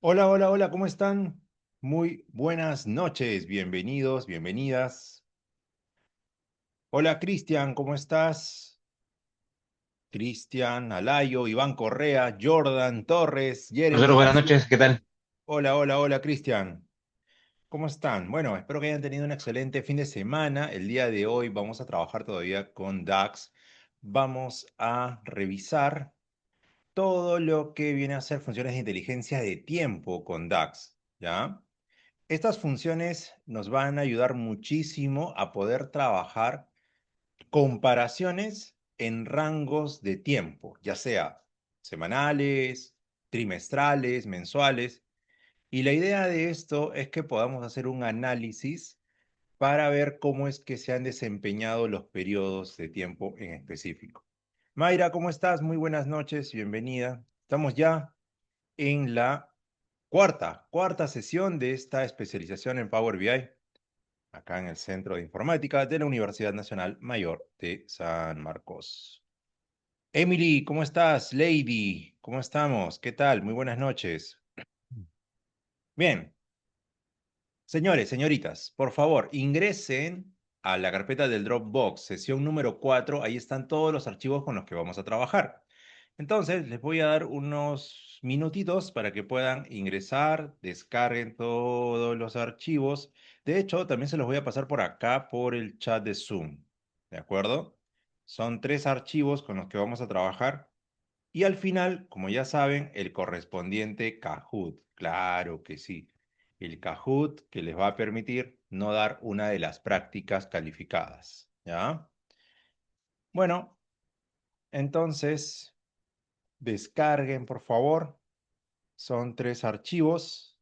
Hola, hola, hola, ¿cómo están? Muy buenas noches, bienvenidos, bienvenidas. Hola, Cristian, ¿cómo estás? Cristian, Alayo, Iván Correa, Jordan Torres, Profesor, Jeremy buenas Azul. noches, ¿qué tal? Hola, hola, hola, Cristian. ¿Cómo están? Bueno, espero que hayan tenido un excelente fin de semana. El día de hoy vamos a trabajar todavía con DAX. Vamos a revisar todo lo que viene a ser funciones de inteligencia de tiempo con DAX, ¿ya? Estas funciones nos van a ayudar muchísimo a poder trabajar comparaciones en rangos de tiempo, ya sea semanales, trimestrales, mensuales. Y la idea de esto es que podamos hacer un análisis para ver cómo es que se han desempeñado los periodos de tiempo en específico. Mayra, ¿cómo estás? Muy buenas noches, bienvenida. Estamos ya en la cuarta sesión de esta especialización en Power BI, acá en el Centro de Informática de la Universidad Nacional Mayor de San Marcos. Emily, ¿cómo estás? Lady, ¿cómo estamos? ¿Qué tal? Muy buenas noches. Bien, señores, señoritas, por favor, ingresen a la carpeta del Dropbox, sesión número 4. Ahí están todos los archivos con los que vamos a trabajar. Entonces, les voy a dar unos minutitos para que puedan ingresar, descarguen todos los archivos. De hecho, también se los voy a pasar por acá por el chat de Zoom. ¿De acuerdo? Son 3 archivos con los que vamos a trabajar. Y al final, como ya saben, el correspondiente Kahoot. Claro que sí. El Kahoot que les va a permitir no dar una de las prácticas calificadas. ¿Ya? Bueno, entonces, descarguen, por favor. Son 3 archivos.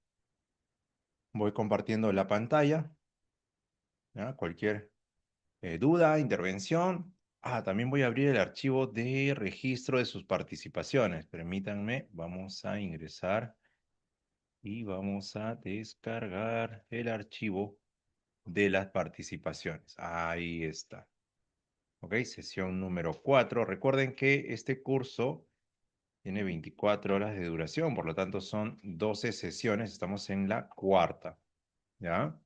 Voy compartiendo la pantalla. ¿Ya? Cualquier duda, intervención. También voy a abrir el archivo de registro de sus participaciones. Permítanme, vamos a ingresar y vamos a descargar el archivo de las participaciones. Ahí está. Ok, sesión número 4. Recuerden que este curso tiene 24 horas de duración, por lo tanto son 12 sesiones. Estamos en la cuarta. ¿Ya?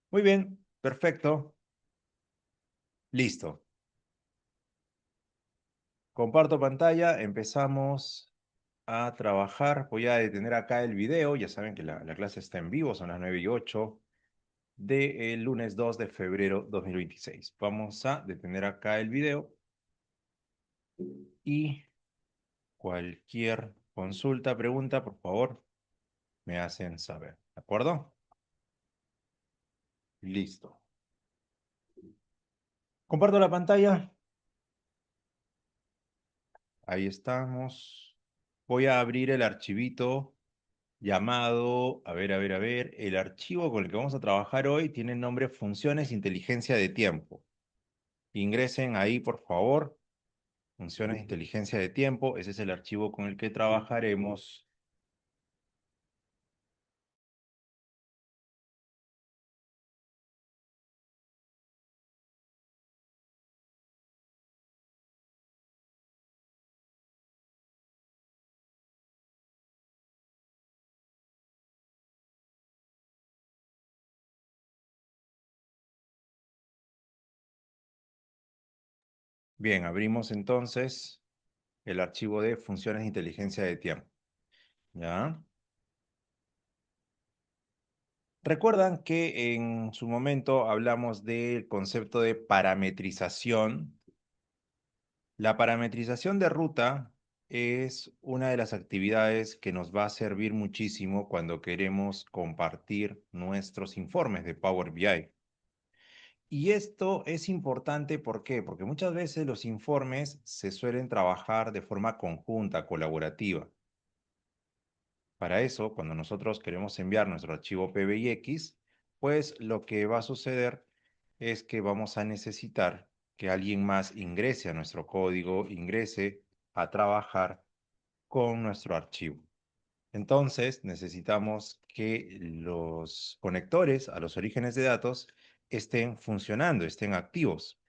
Muy bien, perfecto. Listo. Comparto pantalla, empezamos a trabajar. Voy a detener acá el video. Ya saben que la clase está en vivo, son las 9:08 del lunes 2 de febrero 2026. Vamos a detener acá el video y cualquier consulta, pregunta, por favor, me hacen saber. ¿De acuerdo? Listo. Comparto la pantalla. Ahí estamos. Voy a abrir el archivito llamado, a ver, el archivo con el que vamos a trabajar hoy tiene el nombre Funciones Inteligencia de Tiempo. Ingresen ahí, por favor, Funciones de Inteligencia de Tiempo. Ese es el archivo con el que trabajaremos. Bien, abrimos entonces el archivo de Funciones de Inteligencia de Tiempo. ¿Ya? Recuerdan que en su momento hablamos del concepto de parametrización. La parametrización de ruta es una de las actividades que nos va a servir muchísimo cuando queremos compartir nuestros informes de Power BI. Y esto es importante, ¿por qué? Porque muchas veces los informes se suelen trabajar de forma conjunta, colaborativa. Para eso, cuando nosotros queremos enviar nuestro archivo PBIX, pues lo que va a suceder es que vamos a necesitar que alguien más ingrese a nuestro código, ingrese a trabajar con nuestro archivo. Entonces, necesitamos que los conectores a los orígenes de datos estén funcionando, estén activos.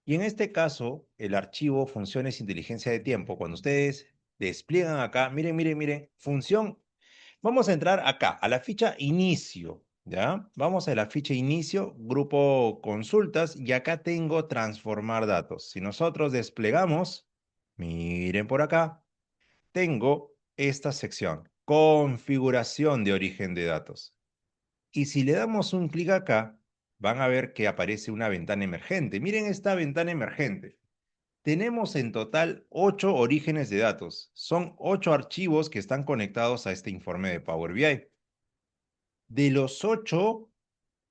Y en este caso, el archivo Funciones Inteligencia de Tiempo, cuando ustedes despliegan acá, miren, miren, miren, función. Vamos a entrar acá, a la ficha inicio, ¿ya? Vamos a la ficha inicio, grupo consultas, y acá tengo transformar datos. Si nosotros desplegamos, miren por acá, tengo esta sección, configuración de origen de datos. Y si le damos un clic acá, van a ver que aparece una ventana emergente. Miren esta ventana emergente. Tenemos en total 8 orígenes de datos. Son 8 archivos que están conectados a este informe de Power BI. De los 8,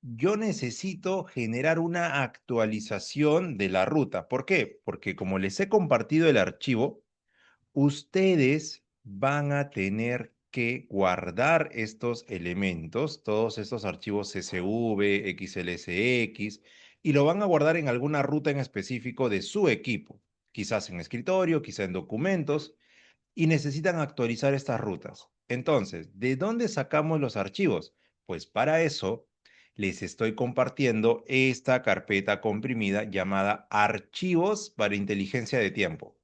yo necesito generar una actualización de la ruta. ¿Por qué? Porque como les he compartido el archivo, ustedes van a tener que guardar estos elementos, todos estos archivos CSV, XLSX, y lo van a guardar en alguna ruta en específico de su equipo, quizás en escritorio, quizás en documentos, y necesitan actualizar estas rutas. Entonces, ¿de dónde sacamos los archivos? Pues para eso les estoy compartiendo esta carpeta comprimida llamada Archivos para Inteligencia de Tiempo.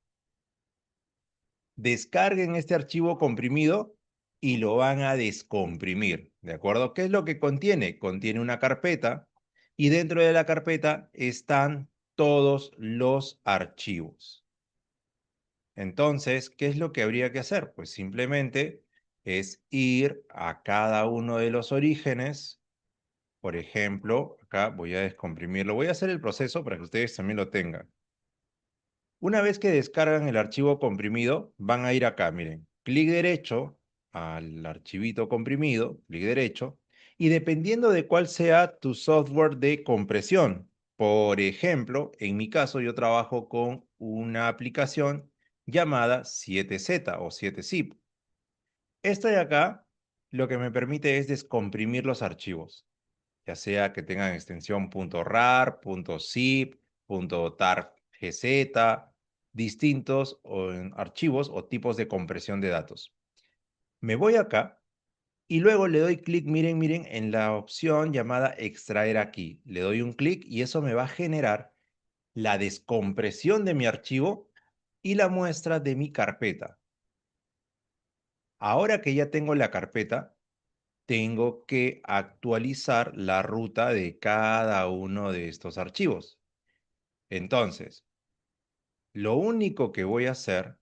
Descarguen este archivo comprimido y lo van a descomprimir, ¿de acuerdo? ¿Qué es lo que contiene? Contiene una carpeta y dentro de la carpeta están todos los archivos. Entonces, ¿qué es lo que habría que hacer? Pues simplemente es ir a cada uno de los orígenes. Por ejemplo, acá voy a descomprimirlo. Voy a hacer el proceso para que ustedes también lo tengan. Una vez que descargan el archivo comprimido, van a ir acá, miren, clic derecho al archivito comprimido, clic derecho, y dependiendo de cuál sea tu software de compresión. Por ejemplo, en mi caso yo trabajo con una aplicación llamada 7Z o 7zip. Esta de acá lo que me permite es descomprimir los archivos, ya sea que tengan extensión .rar, .zip, .targz, distintos archivos o tipos de compresión de datos. Me voy acá y luego le doy clic, miren, miren, en la opción llamada extraer aquí. Le doy un clic y eso me va a generar la descompresión de mi archivo y la muestra de mi carpeta. Ahora que ya tengo la carpeta, tengo que actualizar la ruta de cada uno de estos archivos. Entonces, lo único que voy a hacer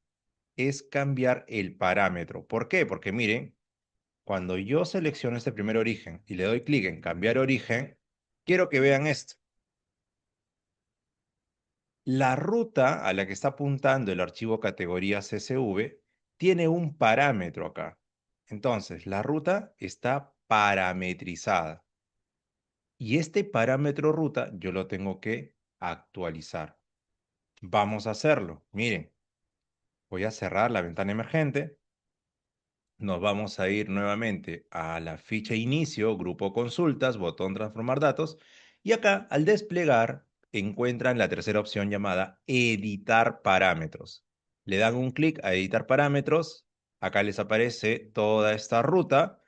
es cambiar el parámetro. ¿Por qué? Porque miren, cuando yo selecciono este primer origen y le doy clic en cambiar origen, quiero que vean esto. La ruta a la que está apuntando el archivo categoría CSV tiene un parámetro acá. Entonces, la ruta está parametrizada. Y este parámetro ruta yo lo tengo que actualizar. Vamos a hacerlo. Miren, voy a cerrar la ventana emergente. Nos vamos a ir nuevamente a la ficha inicio, grupo consultas, botón transformar datos. Y acá, al desplegar, encuentran la tercera opción llamada editar parámetros. Le dan un clic a editar parámetros. Acá les aparece toda esta ruta.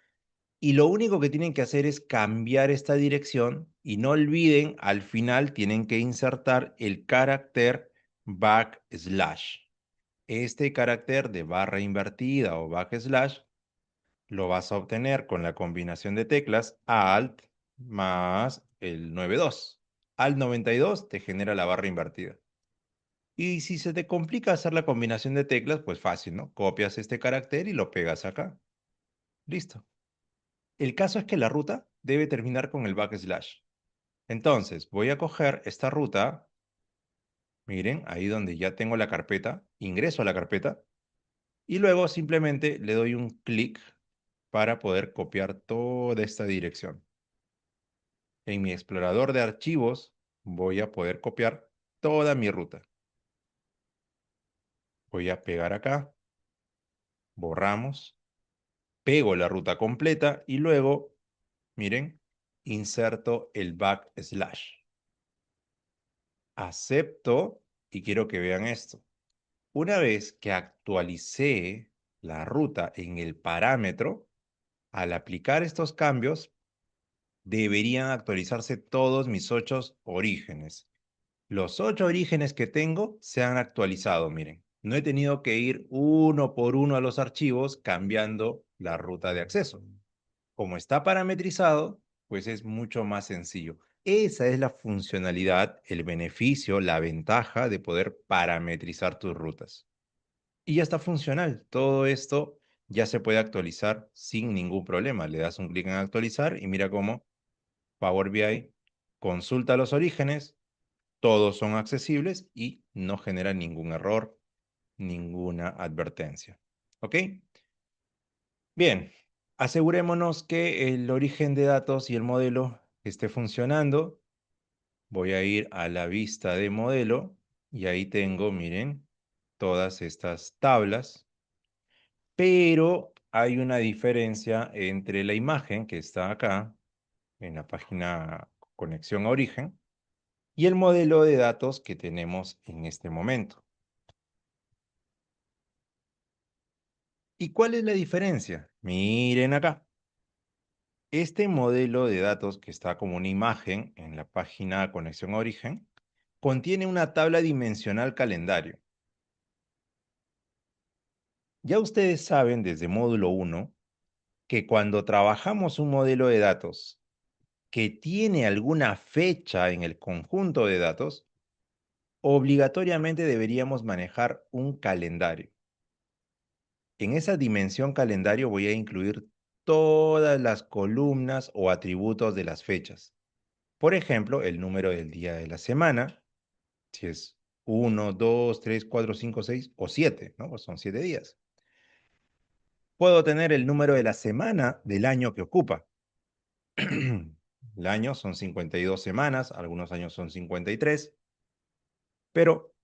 Y lo único que tienen que hacer es cambiar esta dirección y no olviden, al final tienen que insertar el carácter backslash. Este carácter de barra invertida o backslash lo vas a obtener con la combinación de teclas Alt más el 92. Alt 92 te genera la barra invertida. Y si se te complica hacer la combinación de teclas, pues fácil, ¿no? Copias este carácter y lo pegas acá. Listo. El caso es que la ruta debe terminar con el backslash. Entonces, voy a coger esta ruta, miren, ahí donde ya tengo la carpeta, ingreso a la carpeta y luego simplemente le doy un clic para poder copiar toda esta dirección. En mi explorador de archivos voy a poder copiar toda mi ruta. Voy a pegar acá, borramos, pego la ruta completa y luego, miren, inserto el backslash. Acepto y quiero que vean esto. Una vez que actualicé la ruta en el parámetro, al aplicar estos cambios, deberían actualizarse todos mis 8 orígenes. Los 8 orígenes que tengo se han actualizado, miren. No he tenido que ir uno por uno a los archivos cambiando la ruta de acceso. Como está parametrizado, pues es mucho más sencillo. Esa es la funcionalidad, el beneficio, la ventaja de poder parametrizar tus rutas. Y ya está funcional. Todo esto ya se puede actualizar sin ningún problema. Le das un clic en actualizar y mira cómo Power BI consulta los orígenes, todos son accesibles y no genera ningún error, ninguna advertencia. ¿Ok? Bien, asegurémonos que el origen de datos y el modelo esté funcionando. Voy a ir a la vista de modelo y ahí tengo, miren, todas estas tablas, pero hay una diferencia entre la imagen que está acá en la página conexión a origen y el modelo de datos que tenemos en este momento. ¿Y cuál es la diferencia? Miren acá. Este modelo de datos que está como una imagen en la página conexión a origen contiene una tabla dimensional calendario. Ya ustedes saben desde módulo 1 que cuando trabajamos un modelo de datos que tiene alguna fecha en el conjunto de datos, obligatoriamente deberíamos manejar un calendario. En esa dimensión calendario voy a incluir todas las columnas o atributos de las fechas. Por ejemplo, el número del día de la semana, si es 1, 2, 3, 4, 5, 6 o 7, ¿no? Pues son 7 días. Puedo tener el número de la semana del año que ocupa. El año son 52 semanas, algunos años son 53, pero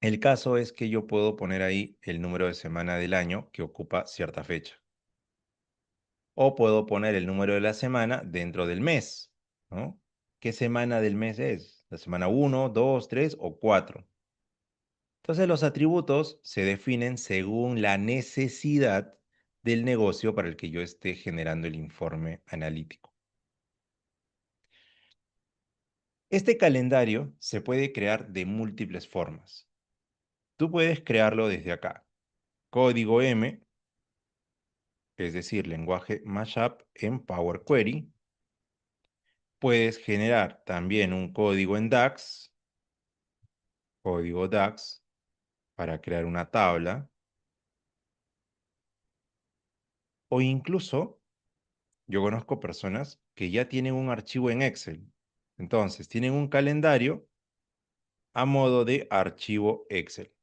el caso es que yo puedo poner ahí el número de semana del año que ocupa cierta fecha. O puedo poner el número de la semana dentro del mes, ¿no? ¿Qué semana del mes es? ¿La semana 1, 2, 3 o 4? Entonces los atributos se definen según la necesidad del negocio para el que yo esté generando el informe analítico. Este calendario se puede crear de múltiples formas. Tú puedes crearlo desde acá. Código M, es decir, lenguaje Mashup en Power Query. Puedes generar también un código en DAX, código DAX, para crear una tabla. O incluso, yo conozco personas que ya tienen un archivo en Excel. Entonces, tienen un calendario a modo de archivo Excel,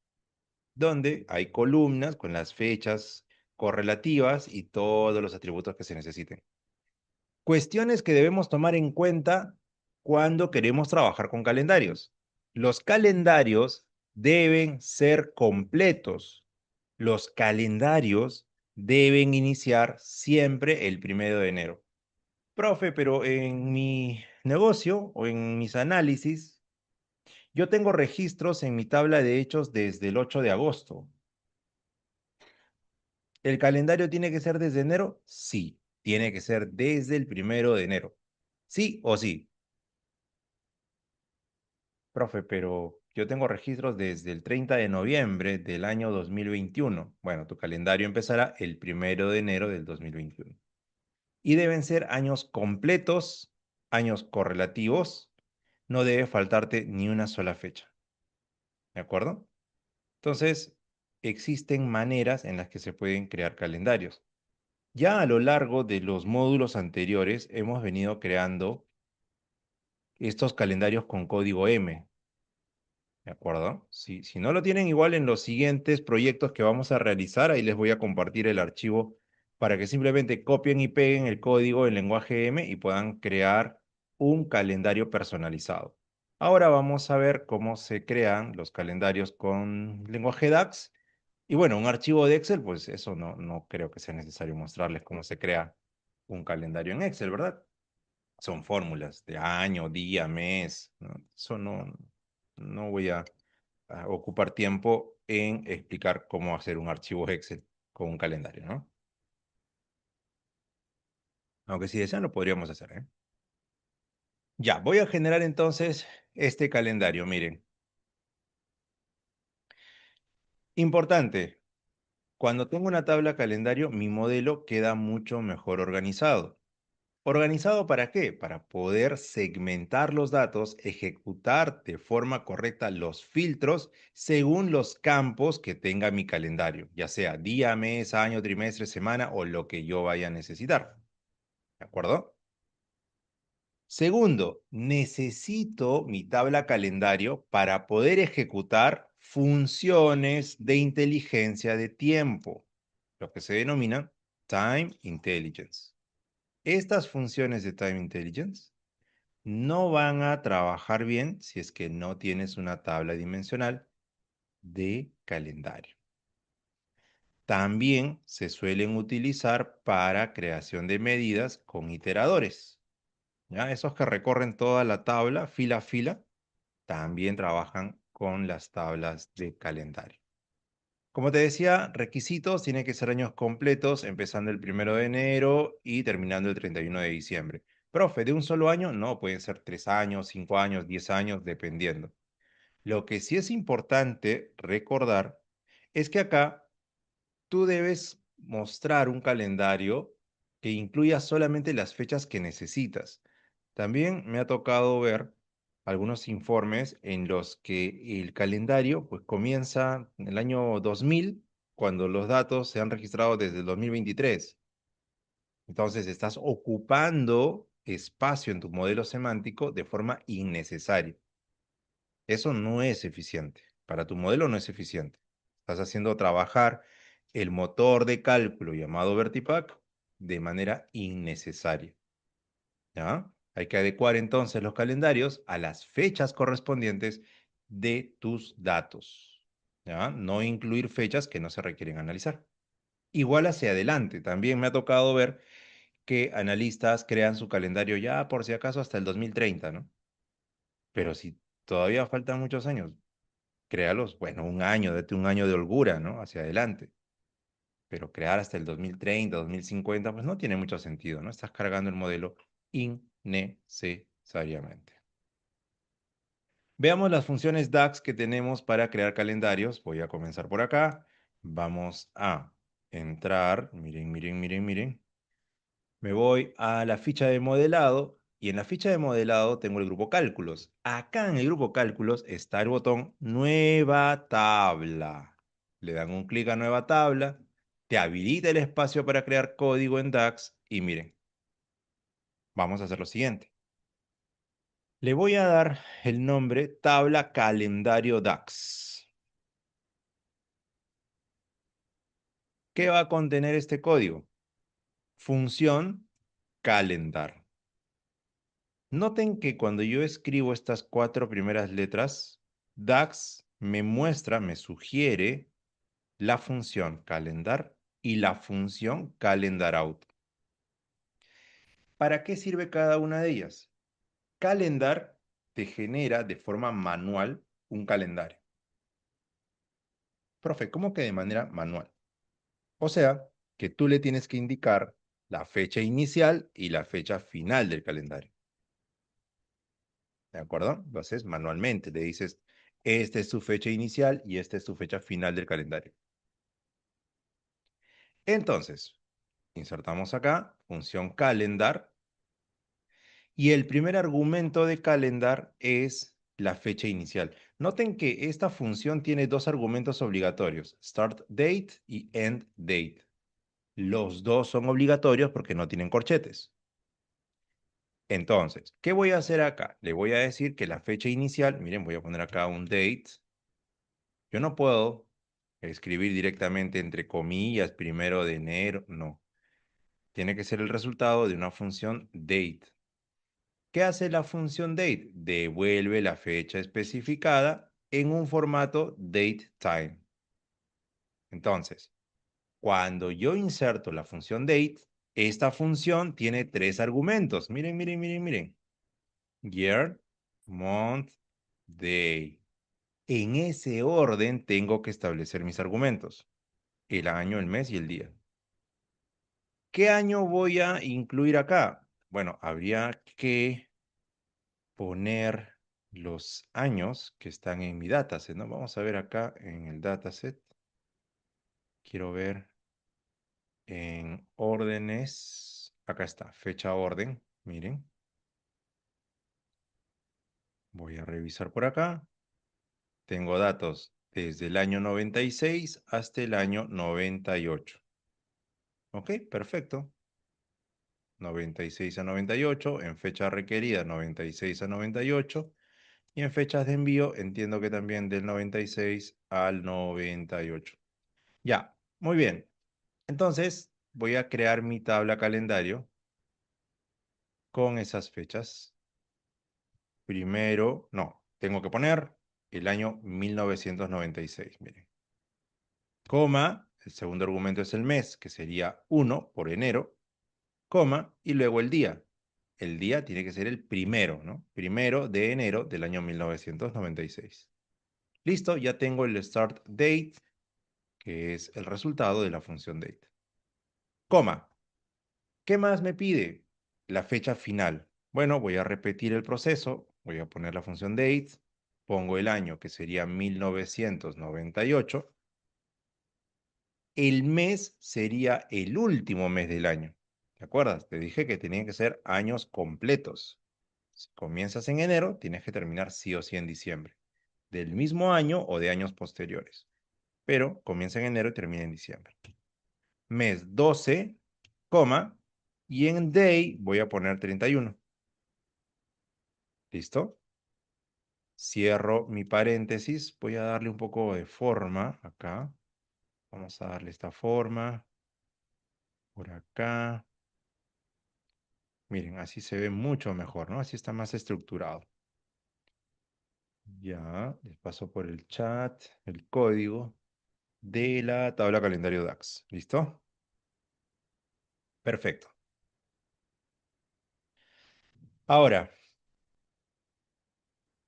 donde hay columnas con las fechas correlativas y todos los atributos que se necesiten. Cuestiones que debemos tomar en cuenta cuando queremos trabajar con calendarios. Los calendarios deben ser completos. Los calendarios deben iniciar siempre el 1 de enero. Profe, pero en mi negocio o en mis análisis, yo tengo registros en mi tabla de hechos desde el 8 de agosto. ¿El calendario tiene que ser desde enero? Sí, tiene que ser desde el 1 de enero. Sí o sí. Profe, pero yo tengo registros desde el 30 de noviembre del año 2021. Bueno, tu calendario empezará el 1 de enero del 2021. Y deben ser años completos, años correlativos. No debe faltarte ni una sola fecha. ¿De acuerdo? Entonces, existen maneras en las que se pueden crear calendarios. Ya a lo largo de los módulos anteriores hemos venido creando estos calendarios con código M. ¿De acuerdo? Si no lo tienen igual en los siguientes proyectos que vamos a realizar, ahí les voy a compartir el archivo para que simplemente copien y peguen el código en lenguaje M y puedan crear un calendario personalizado. Ahora vamos a ver cómo se crean los calendarios con lenguaje DAX. Y bueno, un archivo de Excel, pues eso no creo que sea necesario mostrarles cómo se crea un calendario en Excel, ¿verdad? Son fórmulas de año, día, mes, ¿no? Eso no voy a ocupar tiempo en explicar cómo hacer un archivo Excel con un calendario, ¿no? Aunque si desean lo podríamos hacer, ¿eh? Ya, voy a generar entonces este calendario, miren. Importante, cuando tengo una tabla calendario, mi modelo queda mucho mejor organizado. ¿Organizado para qué? Para poder segmentar los datos, ejecutar de forma correcta los filtros según los campos que tenga mi calendario, ya sea día, mes, año, trimestre, semana o lo que yo vaya a necesitar. ¿De acuerdo? Segundo, necesito mi tabla calendario para poder ejecutar funciones de inteligencia de tiempo, lo que se denomina Time Intelligence. Estas funciones de Time Intelligence no van a trabajar bien si es que no tienes una tabla dimensional de calendario. También se suelen utilizar para creación de medidas con iteradores. ¿Ya? Esos que recorren toda la tabla, fila a fila, también trabajan con las tablas de calendario. Como te decía, requisitos tienen que ser años completos, empezando el 1 de enero y terminando el 31 de diciembre. Profe, ¿de un solo año? No, pueden ser 3 años, 5 años, 10 años, dependiendo. Lo que sí es importante recordar es que acá tú debes mostrar un calendario que incluya solamente las fechas que necesitas. También me ha tocado ver algunos informes en los que el calendario pues comienza en el año 2000 cuando los datos se han registrado desde el 2023. Entonces estás ocupando espacio en tu modelo semántico de forma innecesaria. Eso no es eficiente. Para tu modelo no es eficiente. Estás haciendo trabajar el motor de cálculo llamado Vertipack de manera innecesaria. ¿Ya? Hay que adecuar entonces los calendarios a las fechas correspondientes de tus datos. ¿Ya? No incluir fechas que no se requieren analizar. Igual hacia adelante. También me ha tocado ver que analistas crean su calendario ya por si acaso hasta el 2030, ¿no? Pero si todavía faltan muchos años, créalos, bueno, un año, date un año de holgura, ¿no? Hacia adelante. Pero crear hasta el 2030, 2050, pues no tiene mucho sentido, ¿no? Estás cargando el modelo innecesariamente. Veamos las funciones DAX que tenemos para crear calendarios. Voy a comenzar por acá. Vamos a entrar, miren, miren, miren, miren. Me voy a la ficha de modelado y en la ficha de modelado tengo el grupo cálculos. Acá en el grupo cálculos está el botón nueva tabla. Le dan un clic a nueva tabla, te habilita el espacio para crear código en DAX y miren, vamos a hacer lo siguiente. Le voy a dar el nombre tabla calendario DAX. ¿Qué va a contener este código? Función calendar. Noten que cuando yo escribo estas 4 primeras letras, DAX me muestra, me sugiere la función calendar y la función calendarout. ¿Para qué sirve cada una de ellas? Calendar te genera de forma manual un calendario. Profe, ¿cómo que de manera manual? O sea, que tú le tienes que indicar la fecha inicial y la fecha final del calendario. ¿De acuerdo? Lo haces manualmente. Le dices, esta es tu fecha inicial y esta es tu fecha final del calendario. Entonces, insertamos acá función calendar y el primer argumento de calendar es la fecha inicial. Noten que esta función tiene dos argumentos obligatorios, start date y end date. Los dos son obligatorios porque no tienen corchetes. Entonces, ¿qué voy a hacer acá? Le voy a decir que la fecha inicial, miren, voy a poner acá un date. Yo no puedo escribir directamente entre comillas 1 de enero, no. Tiene que ser el resultado de una función date. ¿Qué hace la función date? Devuelve la fecha especificada en un formato datetime. Entonces, cuando yo inserto la función date, esta función tiene tres argumentos. Miren, miren, miren, miren. Year, month, day. En ese orden tengo que establecer mis argumentos. El año, el mes y el día. ¿Qué año voy a incluir acá? Bueno, habría que poner los años que están en mi dataset, ¿no? Vamos a ver acá en el dataset. Quiero ver en órdenes. Acá está, fecha orden. Miren, voy a revisar por acá. Tengo datos desde el año 96 hasta el año 98. Ok, perfecto. 96 a 98, en fecha requerida 96 a 98, y en fechas de envío entiendo que también del 96 al 98. Ya, muy bien. Entonces voy a crear mi tabla calendario con esas fechas. Primero, no, tengo que poner el año 1996, miren. Coma, el segundo argumento es el mes, que sería 1 por enero, coma, y luego el día. El día tiene que ser el primero, ¿no? Primero de enero del año 1996. Listo, ya tengo el start date, que es el resultado de la función date. Coma. ¿Qué más me pide? La fecha final. Bueno, voy a repetir el proceso. Voy a poner la función date. Pongo el año, que sería 1998. El mes sería el último mes del año. ¿Te acuerdas? Te dije que tenían que ser años completos. Si comienzas en enero, tienes que terminar sí o sí en diciembre. Del mismo año o de años posteriores. Pero comienza en enero y termina en diciembre. Mes 12, coma, y en day voy a poner 31. ¿Listo? Cierro mi paréntesis. Voy a darle un poco de forma acá. Vamos a darle esta forma. Por acá. Miren, así se ve mucho mejor, ¿no? Así está más estructurado. Ya, les paso por el chat el código de la tabla calendario DAX. ¿Listo? Perfecto. Ahora,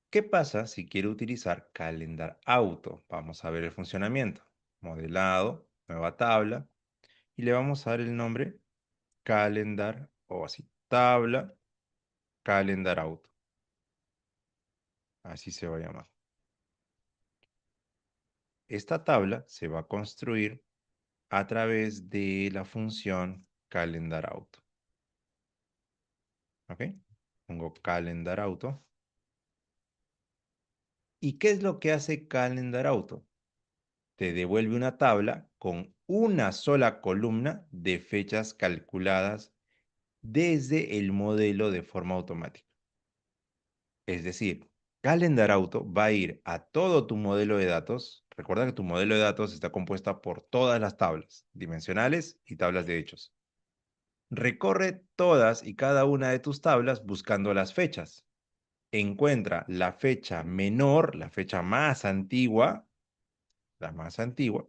¿qué pasa si quiero utilizar Calendar Auto? Vamos a ver el funcionamiento. Modelado, nueva tabla, y le vamos a dar el nombre Calendar, o así, tabla Calendar Auto. Así se va a llamar. Esta tabla se va a construir a través de la función Calendar Auto. ¿Ok? Pongo Calendar Auto. ¿Y qué es lo que hace Calendar Auto? Te devuelve una tabla con una sola columna de fechas calculadas desde el modelo de forma automática. Es decir, Calendar Auto va a ir a todo tu modelo de datos. Recuerda que tu modelo de datos está compuesta por todas las tablas, dimensionales y tablas de hechos. Recorre todas y cada una de tus tablas buscando las fechas. Encuentra la fecha menor, la fecha más antigua, la más antigua,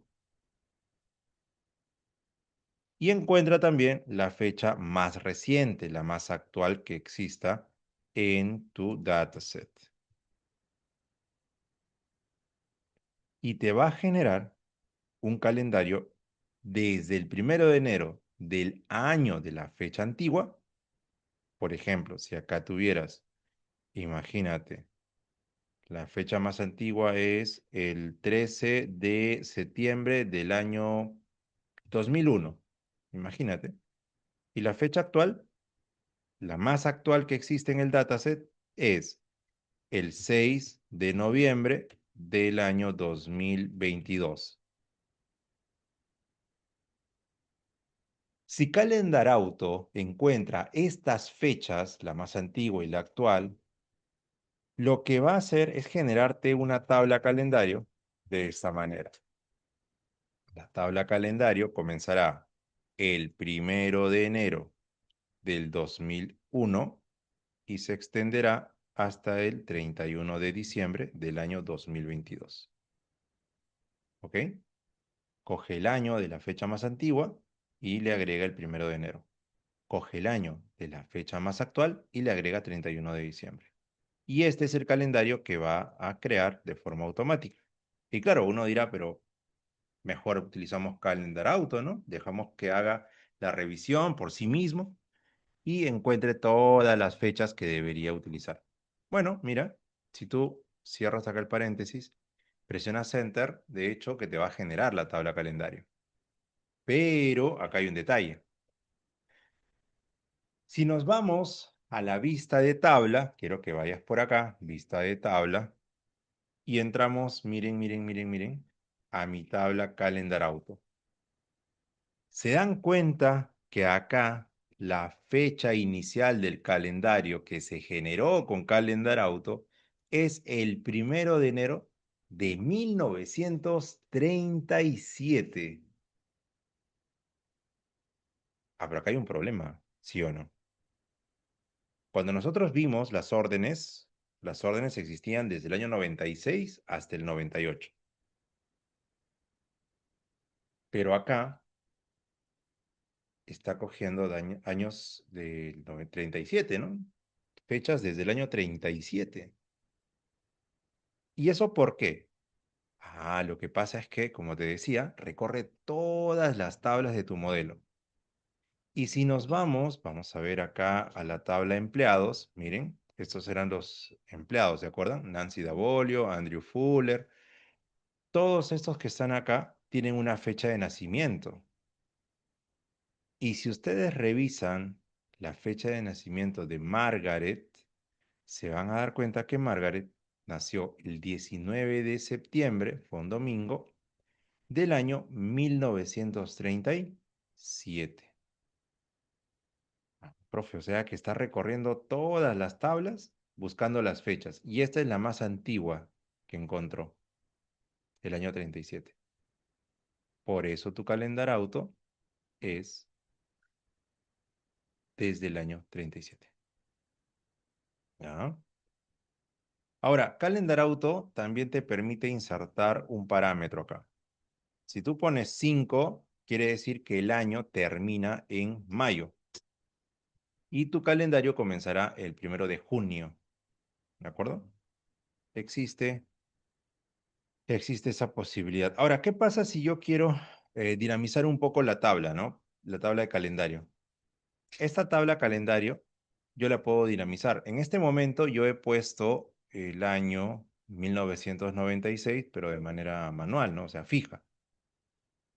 y encuentra también la fecha más reciente, la más actual que exista en tu dataset. Y te va a generar un calendario desde el 1 de enero del año de la fecha antigua. Por ejemplo, si acá tuvieras, imagínate, la fecha más antigua es el 13 de septiembre del año 2001. Imagínate. Y la fecha actual, la más actual que existe en el dataset, es el 6 de noviembre del año 2022. Si Calendar Auto encuentra estas fechas, la más antigua y la actual, lo que va a hacer es generarte una tabla calendario de esta manera. La tabla calendario comenzará el 1 de enero del 2001 y se extenderá hasta el 31 de diciembre del año 2022. ¿Ok? Coge el año de la fecha más antigua y le agrega el 1 de enero. Coge el año de la fecha más actual y le agrega 31 de diciembre. Y este es el calendario que va a crear de forma automática. Y claro, uno dirá, pero mejor utilizamos Calendar Auto, ¿no? Dejamos que haga la revisión por sí mismo y encuentre todas las fechas que debería utilizar. Bueno, mira, si tú cierras acá el paréntesis, presionas Enter, de hecho, que te va a generar la tabla calendario. Pero acá hay un detalle. Si nos vamos a la vista de tabla, quiero que vayas por acá, vista de tabla, y entramos, miren, miren, miren, miren, a mi tabla Calendar Auto. ¿Se dan cuenta que acá la fecha inicial del calendario que se generó con Calendar Auto es el 1 de enero de 1937? Ah, pero acá hay un problema, ¿sí o no? Cuando nosotros vimos las órdenes existían desde el año 96 hasta el 98. Pero acá está cogiendo años del 37, ¿no? Fechas desde el año 37. ¿Y eso por qué? Ah, lo que pasa es que, como te decía, recorre todas las tablas de tu modelo. Y si nos vamos a ver acá a la tabla empleados, miren, estos eran los empleados, ¿se acuerdan? Nancy Davolio, Andrew Fuller, todos estos que están acá tienen una fecha de nacimiento. Y si ustedes revisan la fecha de nacimiento de Margaret, se van a dar cuenta que Margaret nació el 19 de septiembre, fue un domingo, del año 1937. Profe, o sea que está recorriendo todas las tablas buscando las fechas. Y esta es la más antigua que encontró, el año 37. Por eso tu calendar auto es desde el año 37. ¿Ya? Ahora, Calendar Auto también te permite insertar un parámetro acá. Si tú pones 5, quiere decir que el año termina en mayo. Y tu calendario comenzará el 1 de junio. ¿De acuerdo? Existe, existe esa posibilidad. Ahora, ¿qué pasa si yo quiero dinamizar un poco la tabla, ¿no? La tabla de calendario. Esta tabla calendario yo la puedo dinamizar. En este momento yo he puesto el año 1996, pero de manera manual, ¿no? O sea, fija.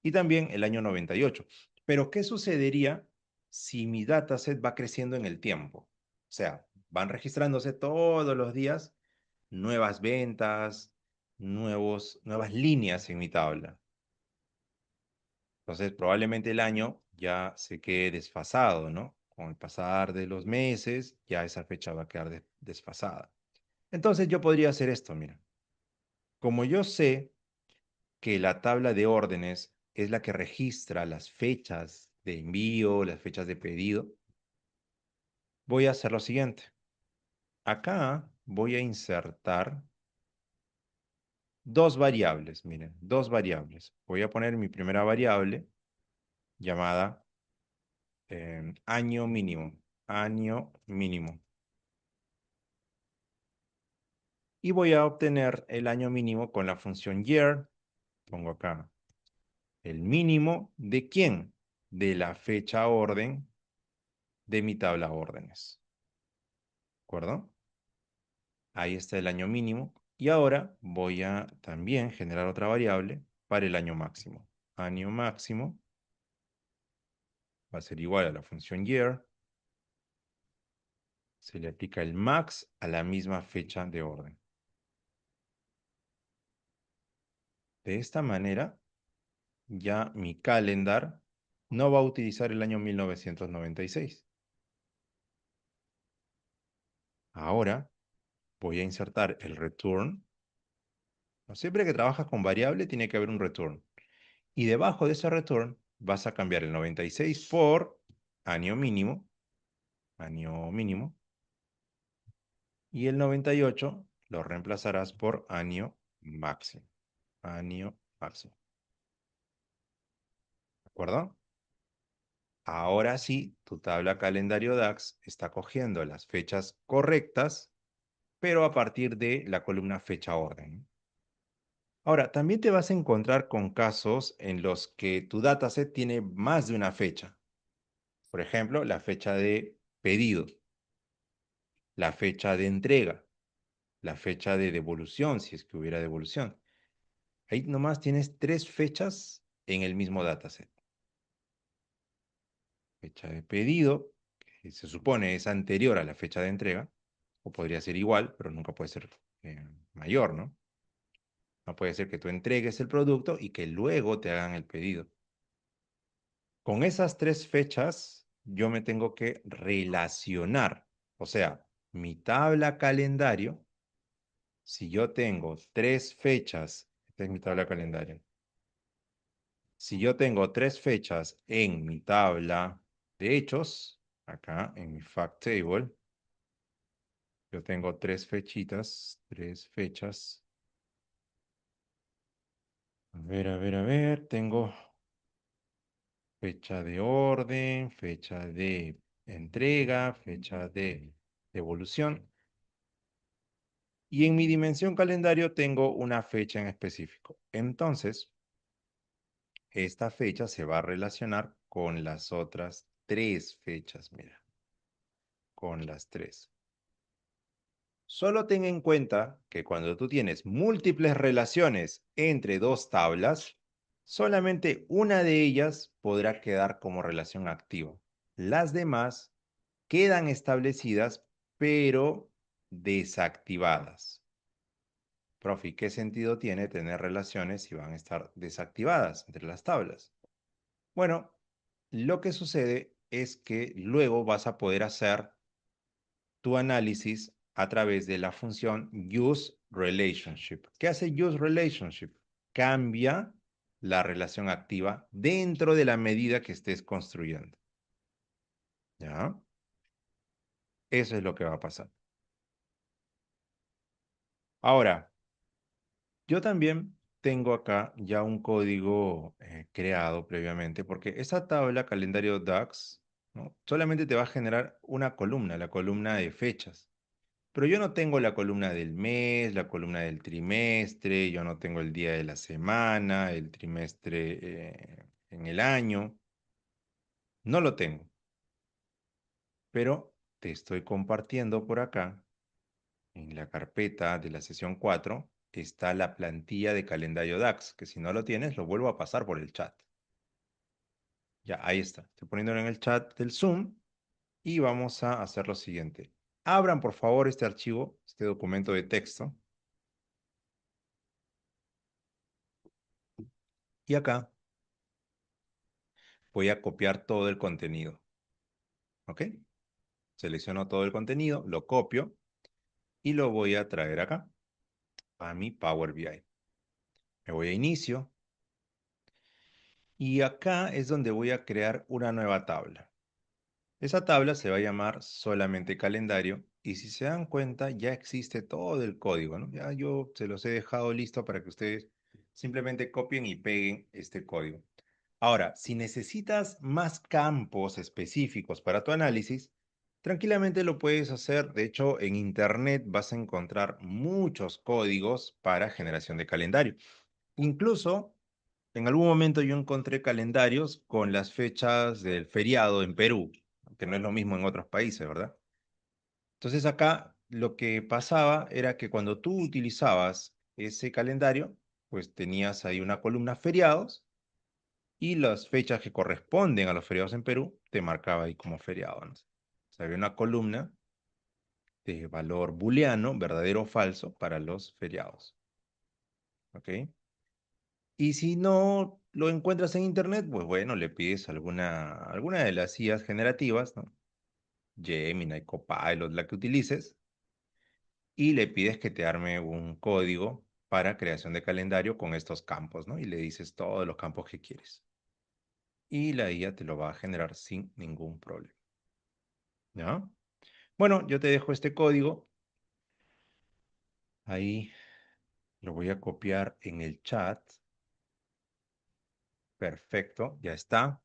Y también el año 98. Pero, ¿qué sucedería si mi dataset va creciendo en el tiempo? O sea, van registrándose todos los días nuevas ventas, nuevas líneas en mi tabla. Entonces, probablemente el año ya se quede desfasado, ¿no? Con el pasar de los meses, ya esa fecha va a quedar desfasada. Entonces, yo podría hacer esto, mira. Como yo sé que la tabla de órdenes es la que registra las fechas de envío, las fechas de pedido, voy a hacer lo siguiente. Acá voy a insertar dos variables, miren, dos variables. Voy a poner mi primera variable llamada año mínimo, año mínimo. Y voy a obtener el año mínimo con la función year. Pongo acá el mínimo de quién, de la fecha orden de mi tabla órdenes. ¿De acuerdo? Ahí está el año mínimo. Y ahora voy a también generar otra variable para el año máximo. Año máximo va a ser igual a la función year. Se le aplica el max a la misma fecha de orden. De esta manera, ya mi calendar no va a utilizar el año 1996. Ahora voy a insertar el return. ¿No? Siempre que trabajas con variable tiene que haber un return. Y debajo de ese return vas a cambiar el 96 por año mínimo, y el 98 lo reemplazarás por año máximo, año máximo. ¿De acuerdo? Ahora sí, tu tabla calendario DAX está cogiendo las fechas correctas, pero a partir de la columna fecha orden. Ahora, también te vas a encontrar con casos en los que tu dataset tiene más de una fecha. Por ejemplo, la fecha de pedido, la fecha de entrega, la fecha de devolución, si es que hubiera devolución. Ahí nomás tienes tres fechas en el mismo dataset. fecha de pedido, que se supone es anterior a la fecha de entrega, o podría ser igual, pero nunca puede ser mayor, ¿no? No puede ser que tú entregues el producto y que luego te hagan el pedido. Con esas tres fechas, yo me tengo que relacionar. O sea, mi tabla calendario, si yo tengo tres fechas, esta es mi tabla calendario. Si yo tengo tres fechas en mi tabla de hechos, acá en mi fact table, yo tengo tres fechitas, tres fechas. A ver, tengo fecha de orden, fecha de entrega, fecha de devolución. Y en mi dimensión calendario tengo una fecha en específico. Entonces, esta fecha se va a relacionar con las otras tres fechas, mira, con las tres. Solo ten en cuenta que cuando tú tienes múltiples relaciones entre dos tablas, solamente una de ellas podrá quedar como relación activa. Las demás quedan establecidas, pero desactivadas. Profe, ¿qué sentido tiene tener relaciones si van a estar desactivadas entre las tablas? Bueno, lo que sucede es que luego vas a poder hacer tu análisis a través de la función useRelationship. ¿Qué hace useRelationship? Cambia la relación activa dentro de la medida que estés construyendo. ¿Ya? Eso es lo que va a pasar. Ahora, yo también tengo acá ya un código creado previamente, porque esa tabla calendario DAX, ¿no? Solamente te va a generar una columna, la columna de fechas. Pero yo no tengo la columna del mes, la columna del trimestre, yo no tengo el día de la semana, el trimestre en el año. No lo tengo, pero te estoy compartiendo por acá, en la carpeta de la sesión 4, está la plantilla de calendario DAX, que si no lo tienes, lo vuelvo a pasar por el chat. Ya, ahí está. Estoy poniéndolo en el chat del Zoom y vamos a hacer lo siguiente. Abran, por favor, este archivo, este documento de texto. Y acá voy a copiar todo el contenido. ¿Ok? Selecciono todo el contenido, lo copio y lo voy a traer acá a mi Power BI. Me voy a inicio y acá es donde voy a crear una nueva tabla. Esa tabla se va a llamar solamente calendario y si se dan cuenta ya existe todo el código, ¿no? Ya yo se los he dejado listo para que ustedes simplemente copien y peguen este código. Ahora, si necesitas más campos específicos para tu análisis, tranquilamente lo puedes hacer. De hecho, en Internet vas a encontrar muchos códigos para generación de calendario. Incluso, en algún momento yo encontré calendarios con las fechas del feriado en Perú, que no es lo mismo en otros países, ¿verdad? Entonces acá lo que pasaba era que cuando tú utilizabas ese calendario, pues tenías ahí una columna feriados y las fechas que corresponden a los feriados en Perú te marcaba ahí como feriado, ¿no? O sea, había una columna de valor booleano, verdadero o falso, para los feriados. ¿Ok? Y si no lo encuentras en internet, pues bueno, le pides alguna de las IAs generativas, ¿no? Gemini, Copilot, la que utilices, y le pides que te arme un código para creación de calendario con estos campos, ¿no? Y le dices todos los campos que quieres. Y la IA te lo va a generar sin ningún problema. ¿Ya? Bueno, yo te dejo este código. Ahí lo voy a copiar en el chat. Perfecto, ya está.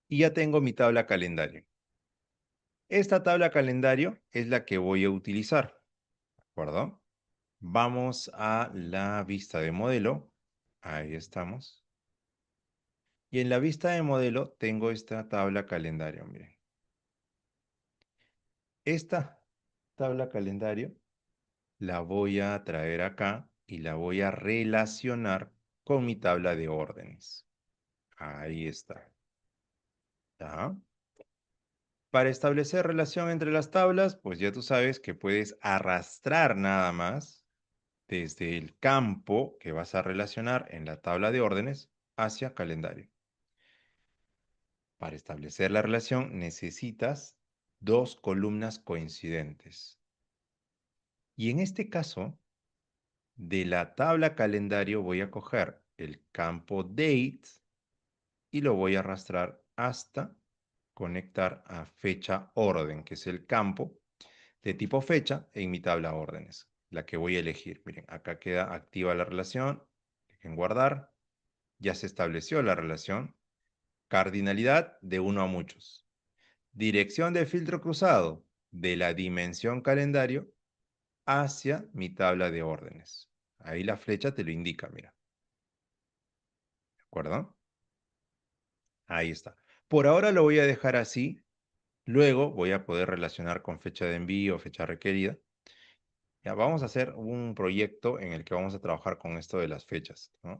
Y ya tengo mi tabla calendario. Esta tabla calendario es la que voy a utilizar. ¿De acuerdo? Vamos a la vista de modelo. Ahí estamos. Y en la vista de modelo tengo esta tabla calendario. Miren. Esta tabla calendario la voy a traer acá y la voy a relacionar con mi tabla de órdenes. Ahí está. ¿Ya? Para establecer relación entre las tablas, pues ya tú sabes que puedes arrastrar nada más desde el campo que vas a relacionar en la tabla de órdenes hacia calendario. Para establecer la relación necesitas dos columnas coincidentes. Y en este caso, de la tabla calendario voy a coger el campo date y lo voy a arrastrar hasta conectar a fecha orden, que es el campo de tipo fecha en mi tabla órdenes, la que voy a elegir. Miren, acá queda activa la relación, dejen guardar, ya se estableció la relación, cardinalidad de uno a muchos, dirección de filtro cruzado de la dimensión calendario hacia mi tabla de órdenes. Ahí la flecha te lo indica, mira, ¿de acuerdo? Ahí está. Por ahora lo voy a dejar así, luego voy a poder relacionar con fecha de envío, fecha requerida. Ya, vamos a hacer un proyecto en el que vamos a trabajar con esto de las fechas, ¿no?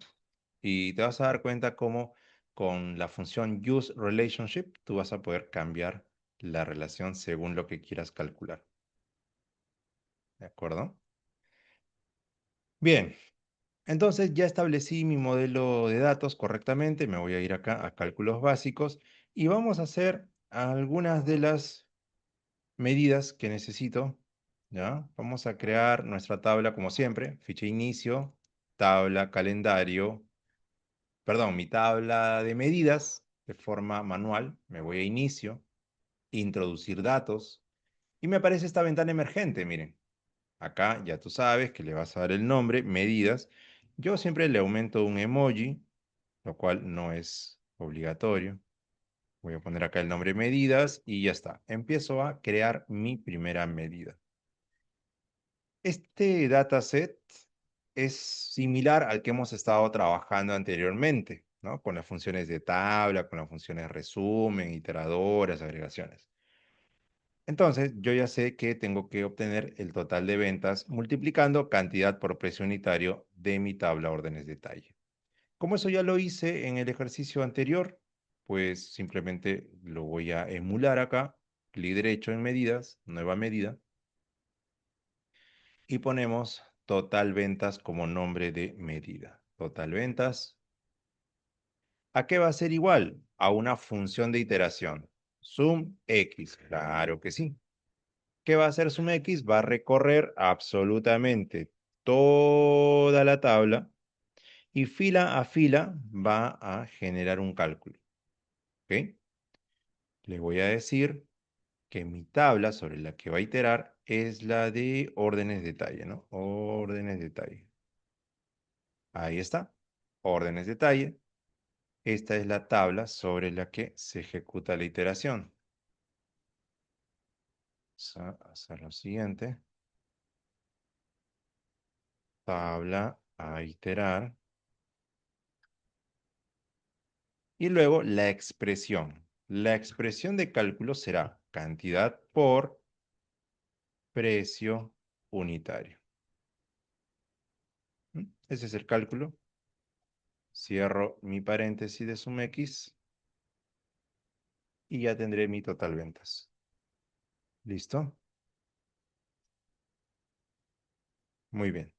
Y te vas a dar cuenta cómo con la función useRelationship tú vas a poder cambiar la relación según lo que quieras calcular. ¿De acuerdo? Bien, entonces ya establecí mi modelo de datos correctamente. Me voy a ir acá a cálculos básicos y vamos a hacer algunas de las medidas que necesito. ¿Ya? Vamos a crear nuestra tabla como siempre, ficha inicio, tabla calendario, perdón, mi tabla de medidas de forma manual. Me voy a inicio, introducir datos y me aparece esta ventana emergente, miren. Acá ya tú sabes que le vas a dar el nombre, medidas. Yo siempre le aumento un emoji, lo cual no es obligatorio. Voy a poner acá el nombre medidas y ya está. Empiezo a crear mi primera medida. Este dataset es similar al que hemos estado trabajando anteriormente, ¿no? Con las funciones de tabla, con las funciones resumen, iteradoras, agregaciones. Entonces, yo ya sé que tengo que obtener el total de ventas multiplicando cantidad por precio unitario de mi tabla órdenes detalle. Como eso ya lo hice en el ejercicio anterior, pues simplemente lo voy a emular acá, clic derecho en medidas, nueva medida, y ponemos total ventas como nombre de medida. Total ventas. ¿A qué va a ser igual? A una función de iteración. Sum X, claro que sí. ¿Qué va a hacer sum X? Va a recorrer absolutamente toda la tabla y fila a fila va a generar un cálculo. ¿Ok? Le voy a decir que mi tabla sobre la que va a iterar es la de órdenes de detalle, ¿no? Órdenes de detalle. Ahí está. Órdenes de detalle. Esta es la tabla sobre la que se ejecuta la iteración. Vamos a hacer lo siguiente. Tabla a iterar. Y luego la expresión. La expresión de cálculo será cantidad por precio unitario. Ese es el cálculo. Cierro mi paréntesis de sum X y ya tendré mi total ventas. ¿Listo? Muy bien.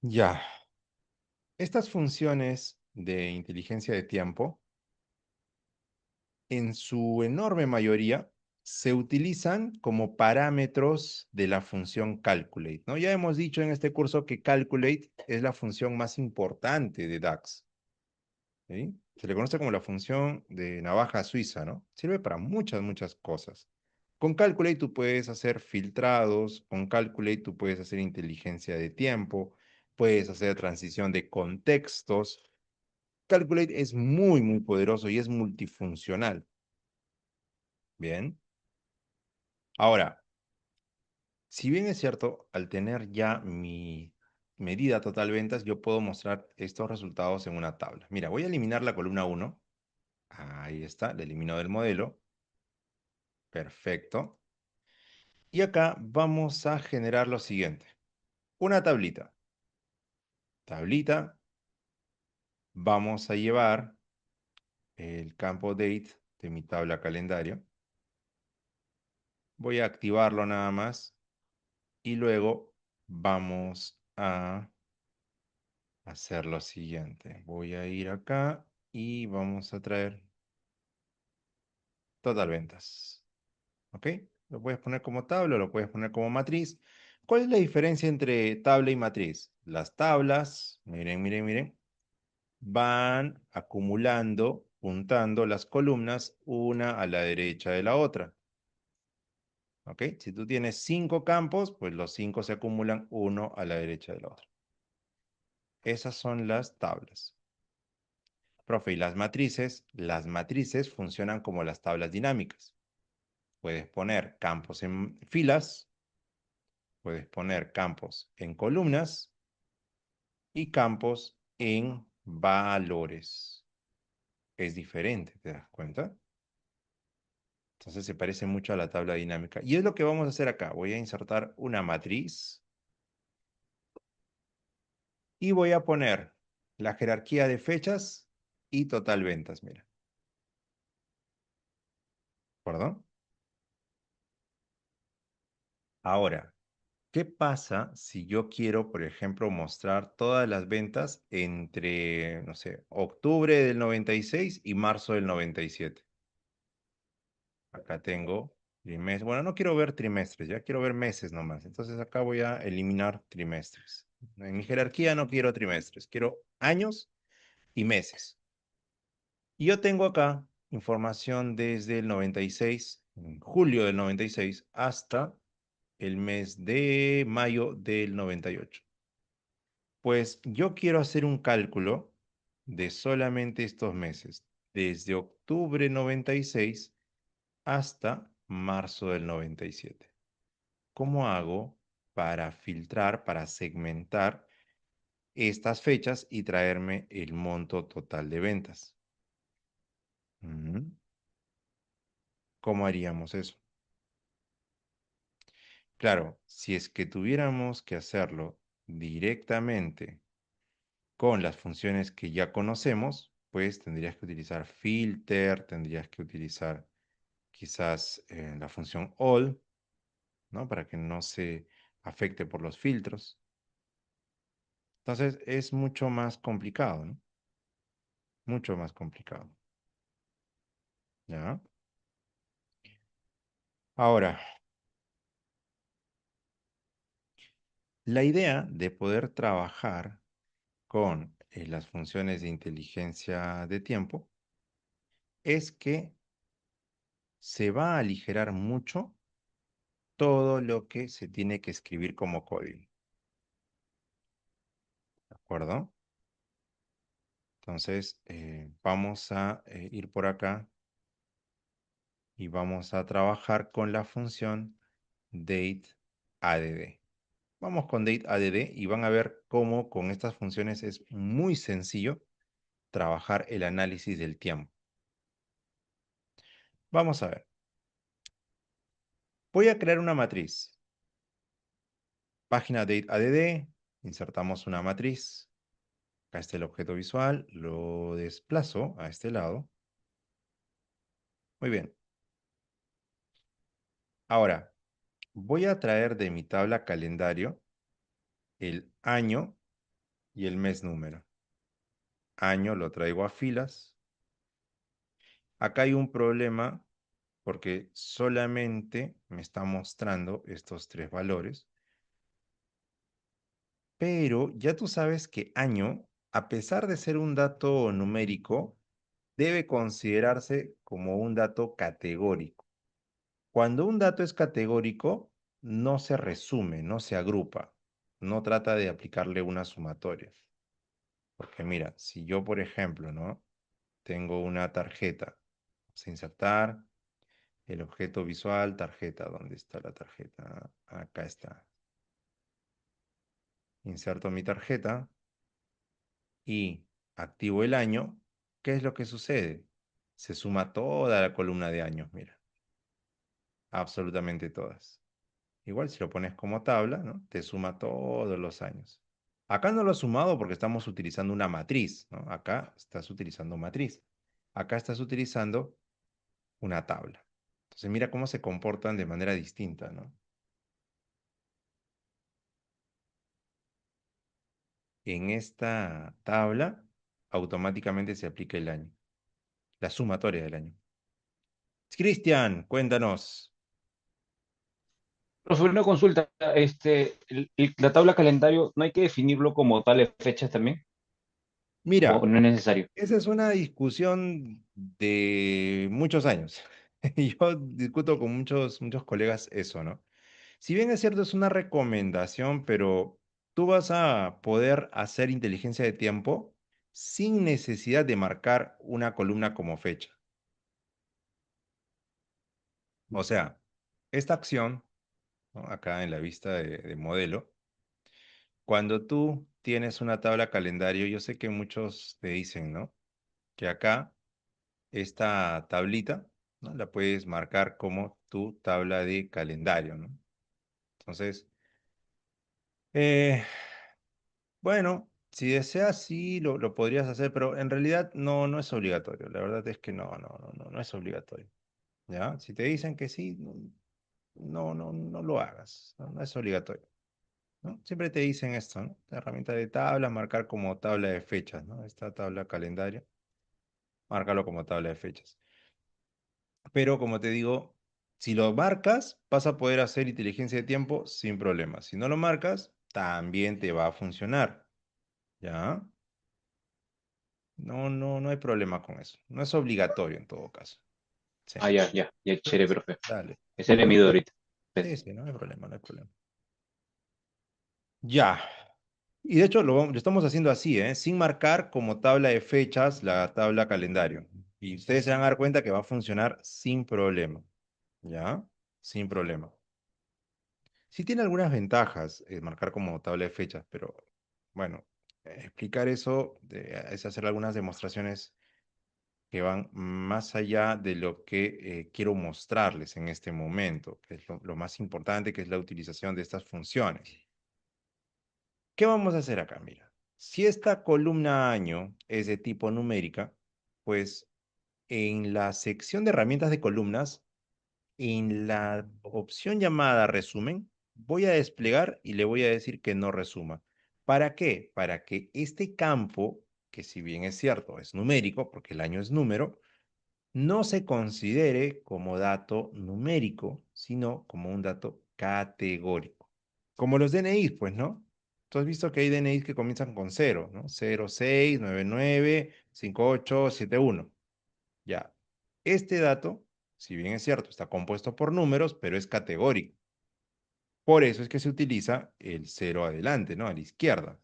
Ya. Estas funciones de inteligencia de tiempo, en su enorme mayoría, se utilizan como parámetros de la función calculate, ¿no? Ya hemos dicho en este curso que calculate es la función más importante de DAX, ¿sí? Se le conoce como la función de navaja suiza, ¿no? Sirve para muchas, muchas cosas. Con calculate tú puedes hacer filtrados, con calculate tú puedes hacer inteligencia de tiempo, puedes hacer transición de contextos. Calculate es muy, muy poderoso y es multifuncional. Bien. Ahora, si bien es cierto, al tener ya mi medida total ventas, yo puedo mostrar estos resultados en una tabla. Mira, voy a eliminar la columna 1. Ahí está, la elimino del modelo. Perfecto. Y acá vamos a generar lo siguiente. Una tablita. Tablita. Vamos a llevar el campo date de mi tabla calendario. Voy a activarlo nada más y luego vamos a hacer lo siguiente. Voy a ir acá y vamos a traer total ventas. ¿Ok? Lo puedes poner como tabla, lo puedes poner como matriz. ¿Cuál es la diferencia entre tabla y matriz? Las tablas, miren, miren, miren, van acumulando, juntando las columnas una a la derecha de la otra. ¿Ok? Si tú tienes 5 campos, pues los 5 se acumulan uno a la derecha del otro. Esas son las tablas. Profe, ¿y las matrices? Las matrices funcionan como las tablas dinámicas. Puedes poner campos en filas, puedes poner campos en columnas y campos en valores. Es diferente, ¿te das cuenta? Entonces se parece mucho a la tabla dinámica. Y es lo que vamos a hacer acá. Voy a insertar una matriz y voy a poner la jerarquía de fechas y total ventas, mira. ¿Perdón? Ahora, ¿qué pasa si yo quiero, por ejemplo, mostrar todas las ventas entre, no sé, octubre del 96 y marzo del 97? Acá tengo trimestres. Bueno, no quiero ver trimestres, ya quiero ver meses nomás. Entonces acá voy a eliminar trimestres. En mi jerarquía no quiero trimestres, quiero años y meses. Y yo tengo acá información desde el 96, en julio del 96, hasta el mes de mayo del 98. Pues yo quiero hacer un cálculo de solamente estos meses, desde octubre 96 hasta marzo del 97. ¿Cómo hago para filtrar, para segmentar estas fechas y traerme el monto total de ventas? ¿Cómo haríamos eso? Claro, si es que tuviéramos que hacerlo directamente con las funciones que ya conocemos, pues tendrías que utilizar filter, tendrías que utilizar quizás la función all, ¿no? Para que no se afecte por los filtros. Entonces es mucho más complicado, ¿no? Mucho más complicado. ¿Ya? Ahora, la idea de poder trabajar con las funciones de inteligencia de tiempo es que se va a aligerar mucho todo lo que se tiene que escribir como código. ¿De acuerdo? Entonces, vamos a ir por acá y vamos a trabajar con la función dateAdd. Vamos con dateAdd y van a ver cómo con estas funciones es muy sencillo trabajar el análisis del tiempo. Vamos a ver. Voy a crear una matriz. Página dateAdd, insertamos una matriz. Acá está el objeto visual, lo desplazo a este lado. Muy bien. Ahora, voy a traer de mi tabla calendario el año y el mes número. Año lo traigo a filas. Acá hay un problema porque solamente me está mostrando estos tres valores. Pero ya tú sabes que año, a pesar de ser un dato numérico, debe considerarse como un dato categórico. Cuando un dato es categórico, no se resume, no se agrupa, no trata de aplicarle una sumatoria. Porque mira, si yo, por ejemplo, ¿no? Tengo una tarjeta, vamos a insertar el objeto visual, tarjeta, ¿dónde está la tarjeta? Acá está. Inserto mi tarjeta y activo el año. ¿Qué es lo que sucede? Se suma toda la columna de años, mira, absolutamente todas. Igual si lo pones como tabla, ¿no? Te suma todos los años. Acá no lo he sumado porque estamos utilizando una matriz, ¿no? Acá estás utilizando matriz. Acá estás utilizando una tabla. Entonces mira cómo se comportan de manera distinta, ¿no? En esta tabla automáticamente se aplica el año, la sumatoria del año. Cristian, cuéntanos. Profe, una consulta, la tabla calendario, ¿no hay que definirlo como tales fechas también? ¿O Mira, no es necesario? esa es una discusión de muchos años. Y yo discuto con muchos colegas eso, ¿no? Si bien es cierto, es una recomendación, pero tú vas a poder hacer inteligencia de tiempo sin necesidad de marcar una columna como fecha. O sea, esta acción, ¿no? Acá en la vista de modelo, cuando tú tienes una tabla calendario, yo sé que muchos te dicen, ¿no? Que acá esta tablita, ¿no? La puedes marcar como tu tabla de calendario, ¿no? Entonces, eh, bueno, si deseas, sí, lo podrías hacer, pero en realidad no es obligatorio. La verdad es que no es obligatorio. ¿Ya? Si te dicen que sí, no lo hagas. No es obligatorio. ¿No? Siempre te dicen esto, ¿no? La herramienta de tabla, marcar como tabla de fechas, ¿no? Esta tabla calendario, márcalo como tabla de fechas. Pero como te digo, si lo marcas, vas a poder hacer inteligencia de tiempo sin problemas. Si no lo marcas, también te va a funcionar. ¿Ya? No hay problema con eso. No es obligatorio en todo caso. Sí. Ah, ya, ya, ya, chévere, Entonces, profe. dale. Ese era mi duda ahorita. Sí, sí, no hay problema, no hay problema. Ya. Y de hecho lo estamos haciendo así, ¿eh? Sin marcar como tabla de fechas la tabla calendario. Y ustedes se van a dar cuenta que va a funcionar sin problema. ¿Ya? Sin problema. Sí tiene algunas ventajas marcar como tabla de fechas, pero bueno, explicar eso es hacer algunas demostraciones que van más allá de lo que quiero mostrarles en este momento, que es lo más importante, que es la utilización de estas funciones. ¿Qué vamos a hacer acá? Mira, si esta columna año es de tipo numérica, pues en la sección de herramientas de columnas, en la opción llamada resumen, voy a desplegar y le voy a decir que no resuma. ¿Para qué? Para que este campo, que si bien es cierto, es numérico, porque el año es número, no se considere como dato numérico, sino como un dato categórico. Como los DNIs, pues, ¿no? Tú has visto que hay DNIs que comienzan con cero, ¿no? 06995871. Ya. Este dato, si bien es cierto, está compuesto por números, pero es categórico. Por eso es que se utiliza el cero adelante, ¿no? A la izquierda.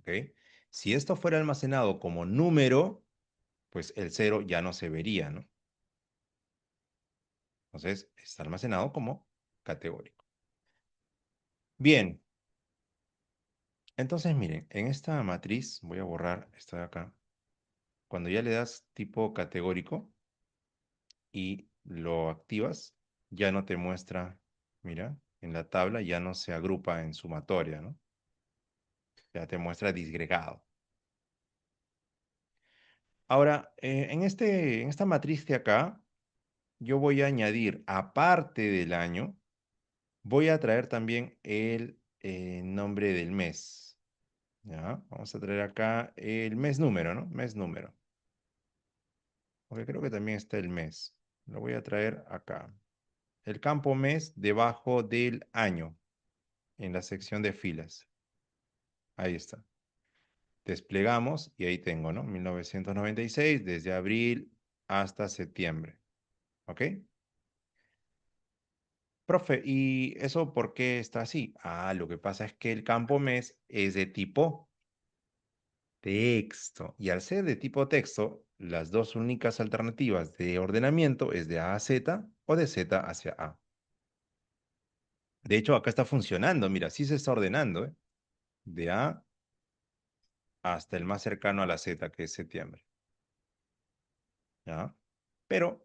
¿Ok? Si esto fuera almacenado como número, pues el cero ya no se vería, ¿no? Entonces, está almacenado como categórico. Bien, entonces miren, en esta matriz, voy a borrar esta de acá, cuando ya le das tipo categórico y lo activas, ya no te muestra, mira, en la tabla ya no se agrupa en sumatoria, ¿no? Ya te muestra disgregado. Ahora, en esta matriz de acá, yo voy a añadir, aparte del año, voy a traer también el nombre del mes. ¿Ya? Vamos a traer acá el mes número, ¿no? Mes número. Porque creo que también está el mes. Lo voy a traer acá. El campo mes debajo del año, en la sección de filas. Ahí está. Desplegamos y ahí tengo, ¿no? 1996, desde abril hasta septiembre. ¿Ok? Profe, ¿y eso por qué está así? Ah, lo que pasa es que el campo mes es de tipo texto. Y al ser de tipo texto, las dos únicas alternativas de ordenamiento es de A a Z o de Z hacia A. De hecho, acá está funcionando. Mira, sí se está ordenando, ¿eh? De A hasta el más cercano a la Z, que es septiembre. ¿Ya? Pero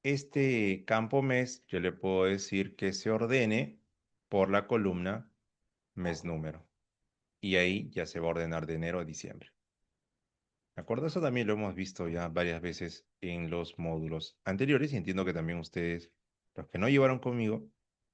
este campo mes, yo le puedo decir que se ordene por la columna mes número. Y ahí ya se va a ordenar de enero a diciembre. ¿De acuerdo? Eso también lo hemos visto ya varias veces en los módulos anteriores y entiendo que también ustedes, los que no llevaron conmigo,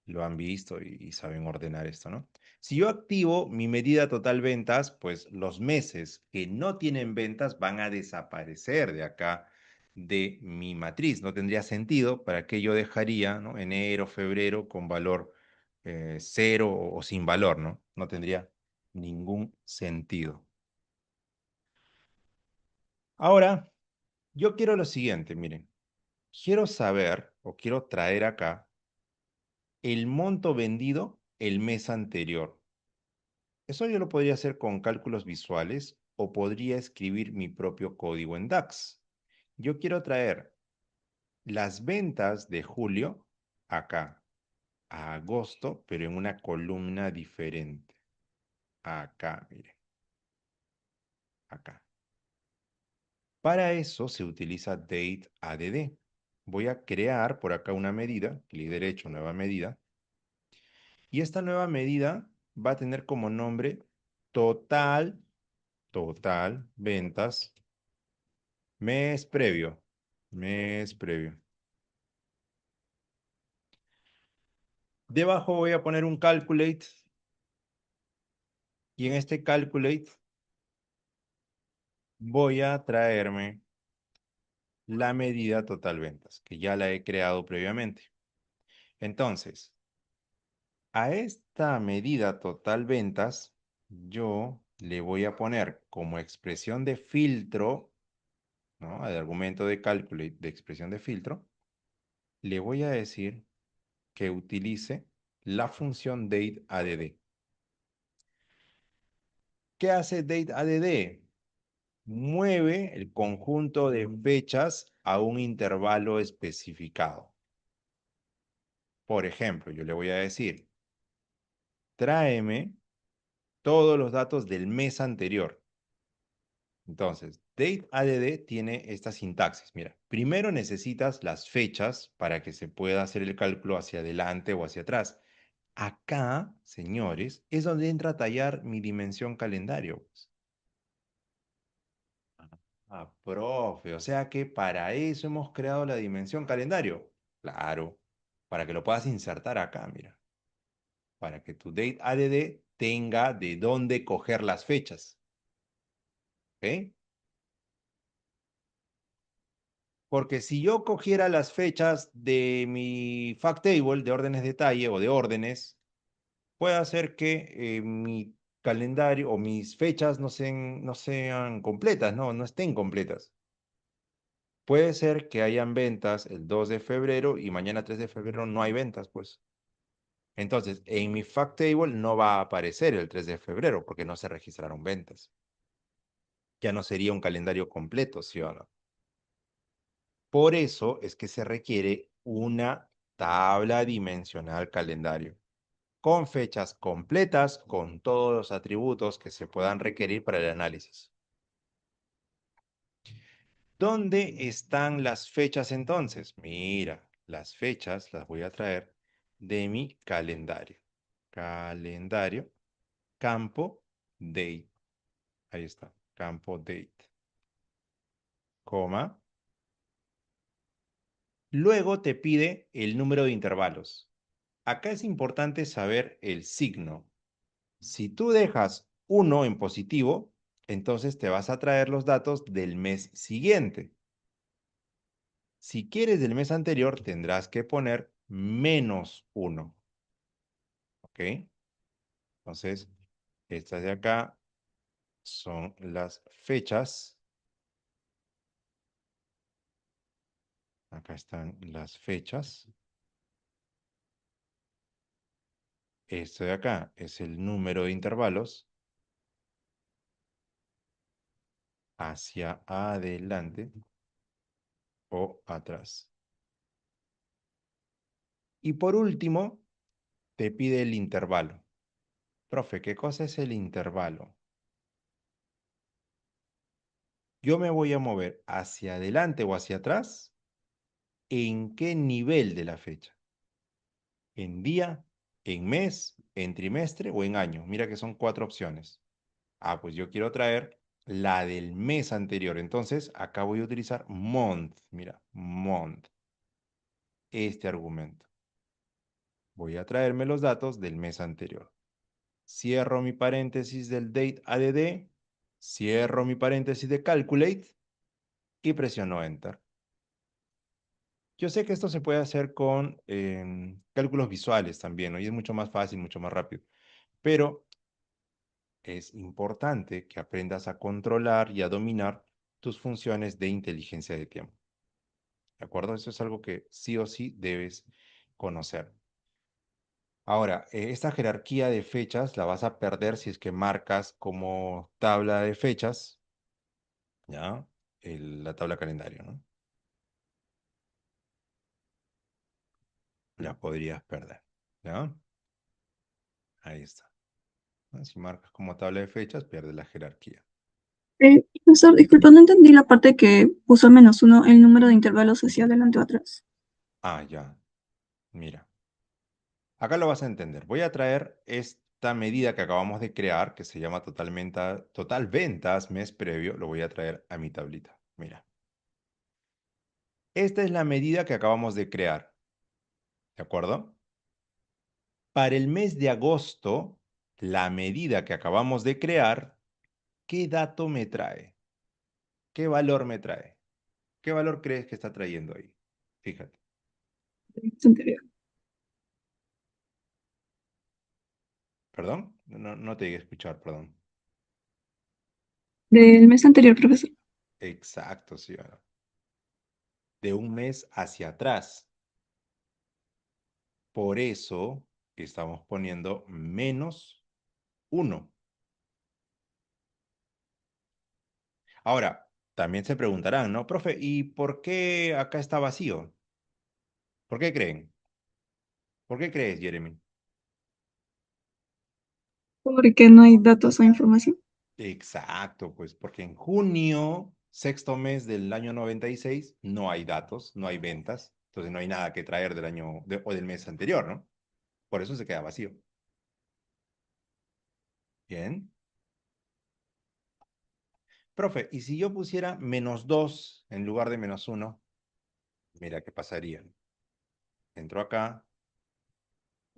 lo han visto y saben ordenar esto, ¿no? Si yo activo mi medida total ventas, pues los meses que no tienen ventas van a desaparecer de acá de mi matriz. No tendría sentido para que yo dejaría, ¿no? Enero, febrero con valor cero o sin valor, ¿no? No tendría ningún sentido. Ahora, yo quiero lo siguiente, miren. Quiero saber o quiero traer acá el monto vendido el mes anterior. Eso yo lo podría hacer con cálculos visuales o podría escribir mi propio código en DAX. Yo quiero traer las ventas de julio acá, a agosto, pero en una columna diferente. Acá, miren, acá. Para eso se utiliza DateADD. Voy a crear por acá una medida, clic derecho, nueva medida. Y esta nueva medida va a tener como nombre total, total, ventas, mes previo, mes previo. Debajo voy a poner un calculate y en este calculate voy a traerme la medida total ventas, que ya la he creado previamente. Entonces, a esta medida total ventas, yo le voy a poner como expresión de filtro, ¿no? Al argumento de calculate de expresión de filtro, le voy a decir que utilice la función dateADD. ¿Qué hace dateADD? Mueve el conjunto de fechas a un intervalo especificado. Por ejemplo, yo le voy a decir, tráeme todos los datos del mes anterior. Entonces, dateADD tiene esta sintaxis. Mira, primero necesitas las fechas para que se pueda hacer el cálculo hacia adelante o hacia atrás. Acá, señores, es donde entra a tallar mi dimensión calendario, pues. Profe, o sea que para eso hemos creado la dimensión calendario. Claro, para que lo puedas insertar acá, mira. Para que tu dateADD tenga de dónde coger las fechas. ¿Ok? Porque si yo cogiera las fechas de mi fact table de órdenes de detalle o de órdenes, puede hacer que mi calendario o mis fechas no sean completas, no estén completas. Puede ser que hayan ventas el 2 de febrero y mañana 3 de febrero no hay ventas, pues. Entonces, en mi fact table no va a aparecer el 3 de febrero porque no se registraron ventas. Ya no sería un calendario completo, ¿sí o no? Por eso es que se requiere una tabla dimensional calendario, con fechas completas, con todos los atributos que se puedan requerir para el análisis. ¿Dónde están las fechas entonces? Mira, las fechas las voy a traer de mi calendario. Calendario, campo, date. Ahí está, campo date, coma. Luego te pide el número de intervalos. Acá es importante saber el signo. Si tú dejas uno en positivo, entonces te vas a traer los datos del mes siguiente. Si quieres del mes anterior, tendrás que poner -1. ¿Ok? Entonces, estas de acá son las fechas. Acá están las fechas. Esto de acá es el número de intervalos hacia adelante o atrás. Y por último, te pide el intervalo. Profe, ¿qué cosa es el intervalo? Yo me voy a mover hacia adelante o hacia atrás. ¿En qué nivel de la fecha? ¿En día, en mes, en trimestre o en año? Mira que son 4 opciones. Pues yo quiero traer la del mes anterior. Entonces, acá voy a utilizar month. Mira, month. Este argumento. Voy a traerme los datos del mes anterior. Cierro mi paréntesis del date add, cierro mi paréntesis de calculate y presiono enter. Yo sé que esto se puede hacer con cálculos visuales también, ¿no? Y es mucho más fácil, mucho más rápido. Pero es importante que aprendas a controlar y a dominar tus funciones de inteligencia de tiempo. ¿De acuerdo? Eso es algo que sí o sí debes conocer. Ahora, esta jerarquía de fechas la vas a perder si es que marcas como tabla de fechas, ¿ya? La tabla calendario, ¿no? La podrías perder, ¿ya? Ahí está. ¿No? Si marcas como tabla de fechas, pierdes la jerarquía. Profesor, disculpa, no entendí la parte que puso -1, el número de intervalos hacia adelante o atrás. Ah, ya. Mira. Acá lo vas a entender. Voy a traer esta medida que acabamos de crear, que se llama total ventas mes previo, lo voy a traer a mi tablita. Mira. Esta es la medida que acabamos de crear. ¿De acuerdo? Para el mes de agosto, la medida que acabamos de crear, ¿qué dato me trae? ¿Qué valor me trae? ¿Qué valor crees que está trayendo ahí? Fíjate. Del mes anterior. ¿Perdón? No te llegué a escuchar, perdón. Del mes anterior, profesor. Exacto, sí. ¿O no? De un mes hacia atrás. Por eso estamos poniendo -1. Ahora, también se preguntarán, ¿no? Profe, ¿y por qué acá está vacío? ¿Por qué creen? ¿Por qué crees, Jeremy? Porque no hay datos o información. Exacto, pues porque en junio, sexto mes del año 96, no hay datos, no hay ventas, entonces no hay nada que traer del año o del mes anterior, ¿no? Por eso se queda vacío. Bien. Profe, ¿y si yo pusiera -2 en lugar de -1? Mira qué pasaría. Entro acá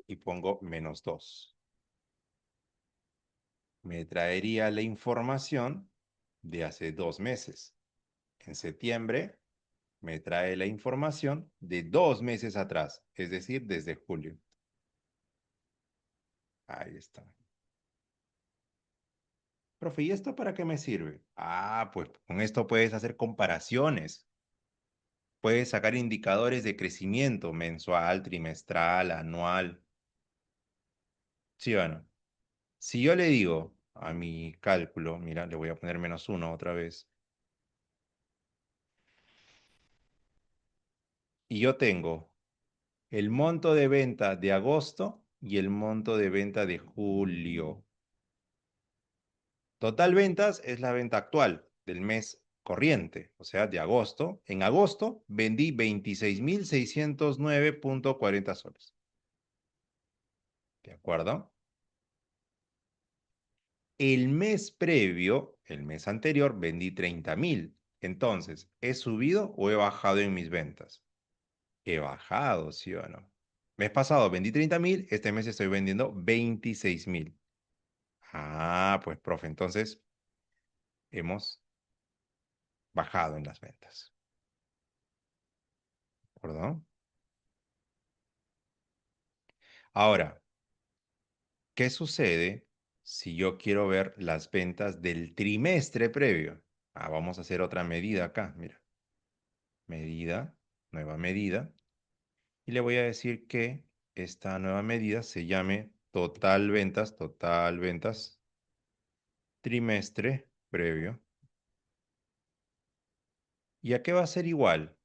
y pongo -2. Me traería la información de hace 2 meses. En septiembre me trae la información de 2 meses atrás, es decir, desde julio. Ahí está. Profe, ¿y esto para qué me sirve? Ah, pues con esto puedes hacer comparaciones. Puedes sacar indicadores de crecimiento mensual, trimestral, anual. Sí, bueno. Si yo le digo a mi cálculo, mira, le voy a poner -1 otra vez, y yo tengo el monto de venta de agosto y el monto de venta de julio. Total ventas es la venta actual del mes corriente, o sea, de agosto. En agosto vendí 26.609.40 soles. ¿De acuerdo? El mes previo, el mes anterior, vendí 30.000. Entonces, ¿he subido o he bajado en mis ventas? He bajado, ¿sí o no? Mes pasado vendí 30.000, este mes estoy vendiendo 26.000. Ah, pues, profe, entonces hemos bajado en las ventas. ¿De acuerdo? Ahora, ¿qué sucede si yo quiero ver las ventas del trimestre previo? Ah, vamos a hacer otra medida acá, mira. Medida, nueva medida. Y le voy a decir que esta nueva medida se llame total ventas, trimestre previo. ¿Y a qué va a ser igual?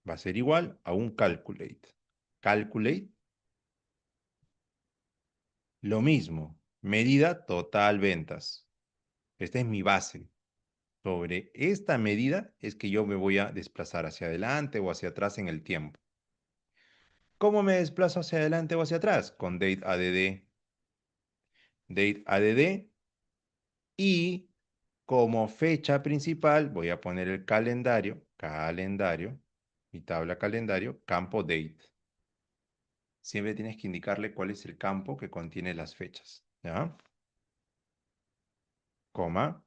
Va a ser igual a un calculate. Calculate, lo mismo, medida total ventas. Esta es mi base. Sobre esta medida es que yo me voy a desplazar hacia adelante o hacia atrás en el tiempo. ¿Cómo me desplazo hacia adelante o hacia atrás? Con date add y como fecha principal voy a poner el calendario, mi tabla calendario, campo date. Siempre tienes que indicarle cuál es el campo que contiene las fechas, ¿ya? Coma.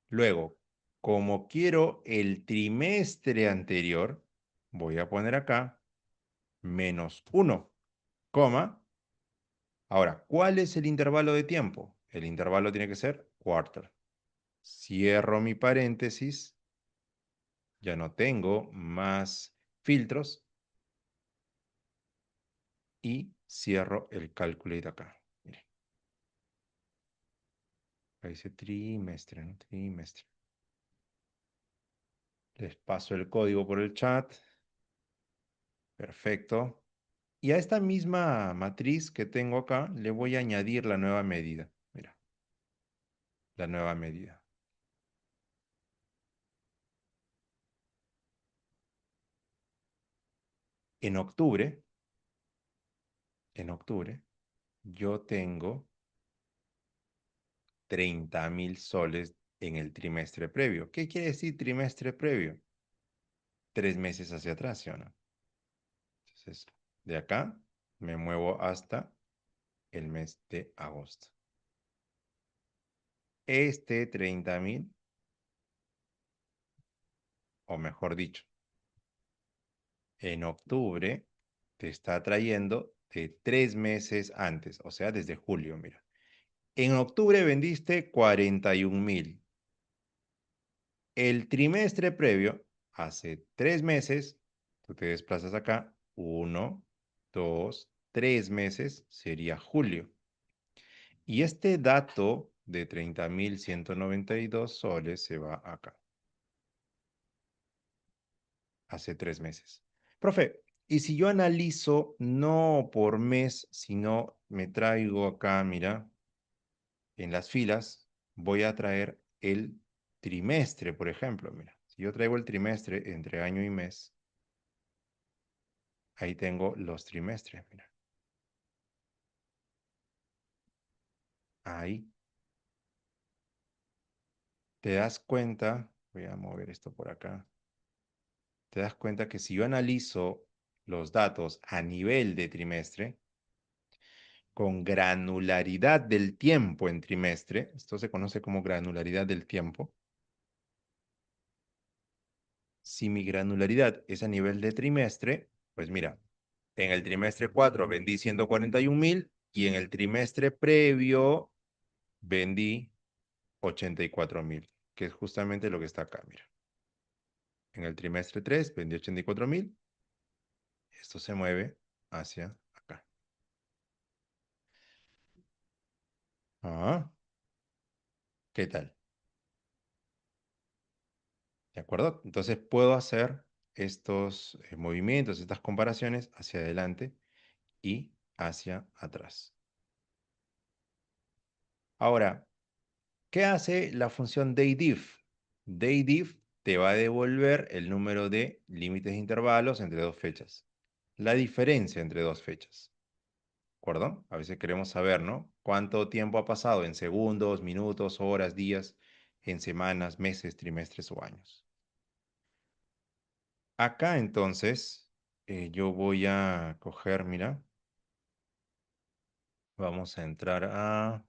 Luego, como quiero el trimestre anterior, voy a poner acá -1, coma. Ahora, ¿cuál es el intervalo de tiempo? El intervalo tiene que ser quarter. Cierro mi paréntesis. Ya no tengo más filtros. Y cierro el calculate acá. Miren. Ahí dice trimestre, ¿no? Trimestre. Les paso el código por el chat. Perfecto. Y a esta misma matriz que tengo acá, le voy a añadir la nueva medida. Mira, la nueva medida. En octubre, yo tengo 30.000 soles en el trimestre previo. ¿Qué quiere decir trimestre previo? 3 meses hacia atrás, ¿sí o no? Entonces, de acá me muevo hasta el mes de agosto. Este 30.000, o mejor dicho, en octubre te está trayendo de 3 meses antes, o sea, desde julio, mira. En octubre vendiste 41.000. El trimestre previo, hace 3 meses, tú te desplazas acá, 1, 2, 3 meses, sería julio. Y este dato de 30.192 soles se va acá. Hace 3 meses. Profe, y si yo analizo no por mes, sino me traigo acá, mira, en las filas, voy a traer el trimestre, por ejemplo, mira. Si yo traigo el trimestre entre año y mes, ahí tengo los trimestres, mira. Ahí. Te das cuenta, voy a mover esto por acá. Te das cuenta que si yo analizo los datos a nivel de trimestre, con granularidad del tiempo en trimestre, esto se conoce como granularidad del tiempo. Si mi granularidad es a nivel de trimestre, pues mira, en el trimestre 4 vendí 141.000 y en el trimestre previo vendí 84.000, que es justamente lo que está acá, mira. En el trimestre 3 vendí 84.000, esto se mueve hacia acá. Ah, ¿qué tal? ¿De acuerdo? Entonces puedo hacer estos movimientos, estas comparaciones hacia adelante y hacia atrás. Ahora, ¿qué hace la función daydiff? Daydiff te va a devolver el número de límites de intervalos entre dos fechas. La diferencia entre dos fechas. ¿De acuerdo? A veces queremos saber, ¿no? ¿Cuánto tiempo ha pasado en segundos, minutos, horas, días, en semanas, meses, trimestres o años? Acá entonces yo voy a coger, mira, vamos a entrar a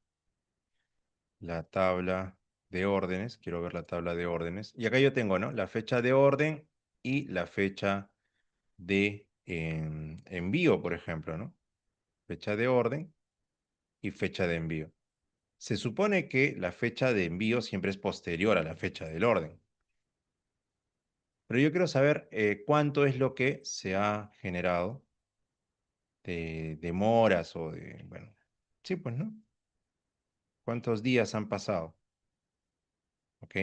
la tabla de órdenes. Quiero ver la tabla de órdenes. Y acá yo tengo, ¿no? La fecha de orden y la fecha de envío, por ejemplo, ¿no? Fecha de orden y fecha de envío. Se supone que la fecha de envío siempre es posterior a la fecha del orden. Pero yo quiero saber cuánto es lo que se ha generado de demoras o de, bueno, sí, pues, ¿no? ¿Cuántos días han pasado? ¿Ok?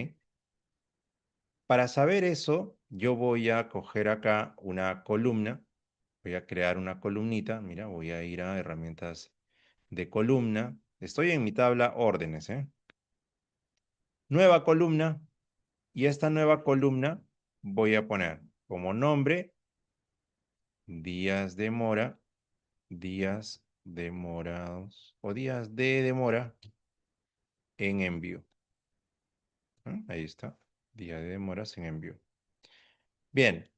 Para saber eso, yo voy a coger acá una columna. Voy a crear una columnita. Mira, voy a ir a herramientas de columna. Estoy en mi tabla órdenes, ¿eh? Nueva columna. Y esta nueva columna voy a poner como nombre días de mora, días demorados o días de demora en envío. Ahí está. Día de demoras en envío. Bien,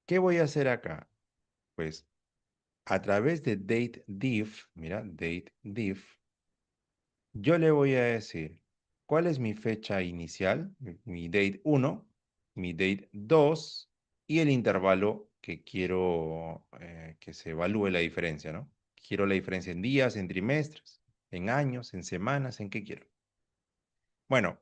¿qué voy a hacer acá? Pues a través de dateDiff, mira, dateDiff, yo le voy a decir cuál es mi fecha inicial, mi date 1, mi date 2 y el intervalo que quiero que se evalúe la diferencia, ¿no? Quiero la diferencia en días, en trimestres, en años, en semanas, ¿en qué quiero? Bueno,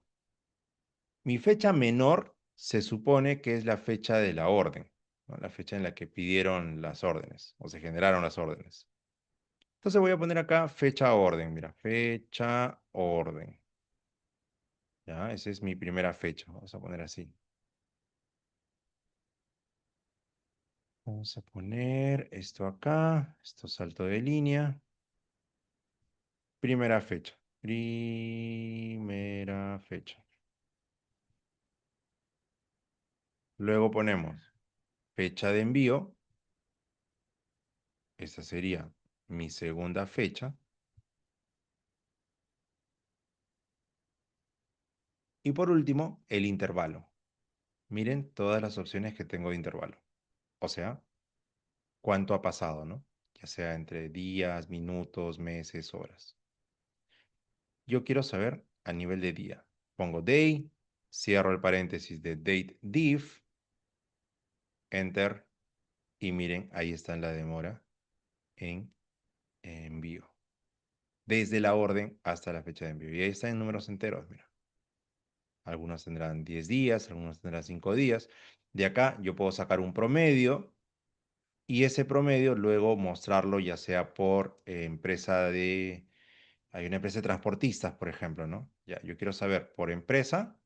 mi fecha menor se supone que es la fecha de la orden, ¿no? La fecha en la que pidieron las órdenes o se generaron las órdenes. Entonces voy a poner acá fecha orden, mira, fecha orden. Ya, esa es mi primera fecha. Vamos a poner así. Vamos a poner esto acá, esto salto de línea. Primera fecha. Primera fecha. Luego ponemos fecha de envío. Esa sería mi segunda fecha. Y por último, el intervalo. Miren todas las opciones que tengo de intervalo. O sea, cuánto ha pasado, ¿no? Ya sea entre días, minutos, meses, horas. Yo quiero saber a nivel de día. Pongo day, cierro el paréntesis de date diff, enter, y miren, ahí está la demora en envío. Desde la orden hasta la fecha de envío. Y ahí está en números enteros, mira. Algunos tendrán 10 días, algunos tendrán 5 días. De acá yo puedo sacar un promedio y ese promedio luego mostrarlo ya sea por empresa de... Hay una empresa de transportistas, por ejemplo, ¿no? Ya, yo quiero saber por empresa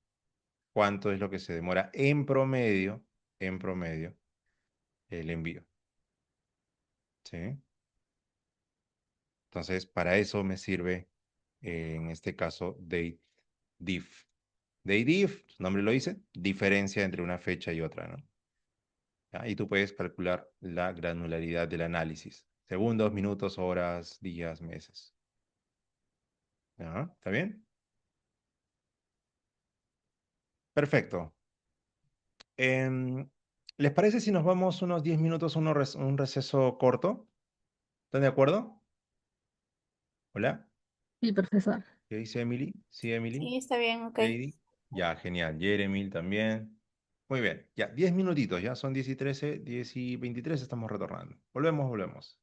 cuánto es lo que se demora en promedio, el envío. ¿Sí? Entonces, para eso me sirve, en este caso, DateDiff. DateDiff, su nombre lo dice, diferencia entre una fecha y otra, ¿no? ¿Ya? Y tú puedes calcular la granularidad del análisis. Segundos, minutos, horas, días, meses. ¿Ya? ¿Está bien? Perfecto. Em, ¿Les parece si nos vamos unos 10 minutos a un receso corto? ¿Están de acuerdo? Hola. Sí, profesor. ¿Qué dice Emily? ¿Sí, Emily? Sí, está bien, ok. Lady. Ya, genial. Jeremy también. Muy bien. Ya, 10 minutitos, ya son 10 y 13, 10 y 23, estamos retornando. Volvemos, volvemos.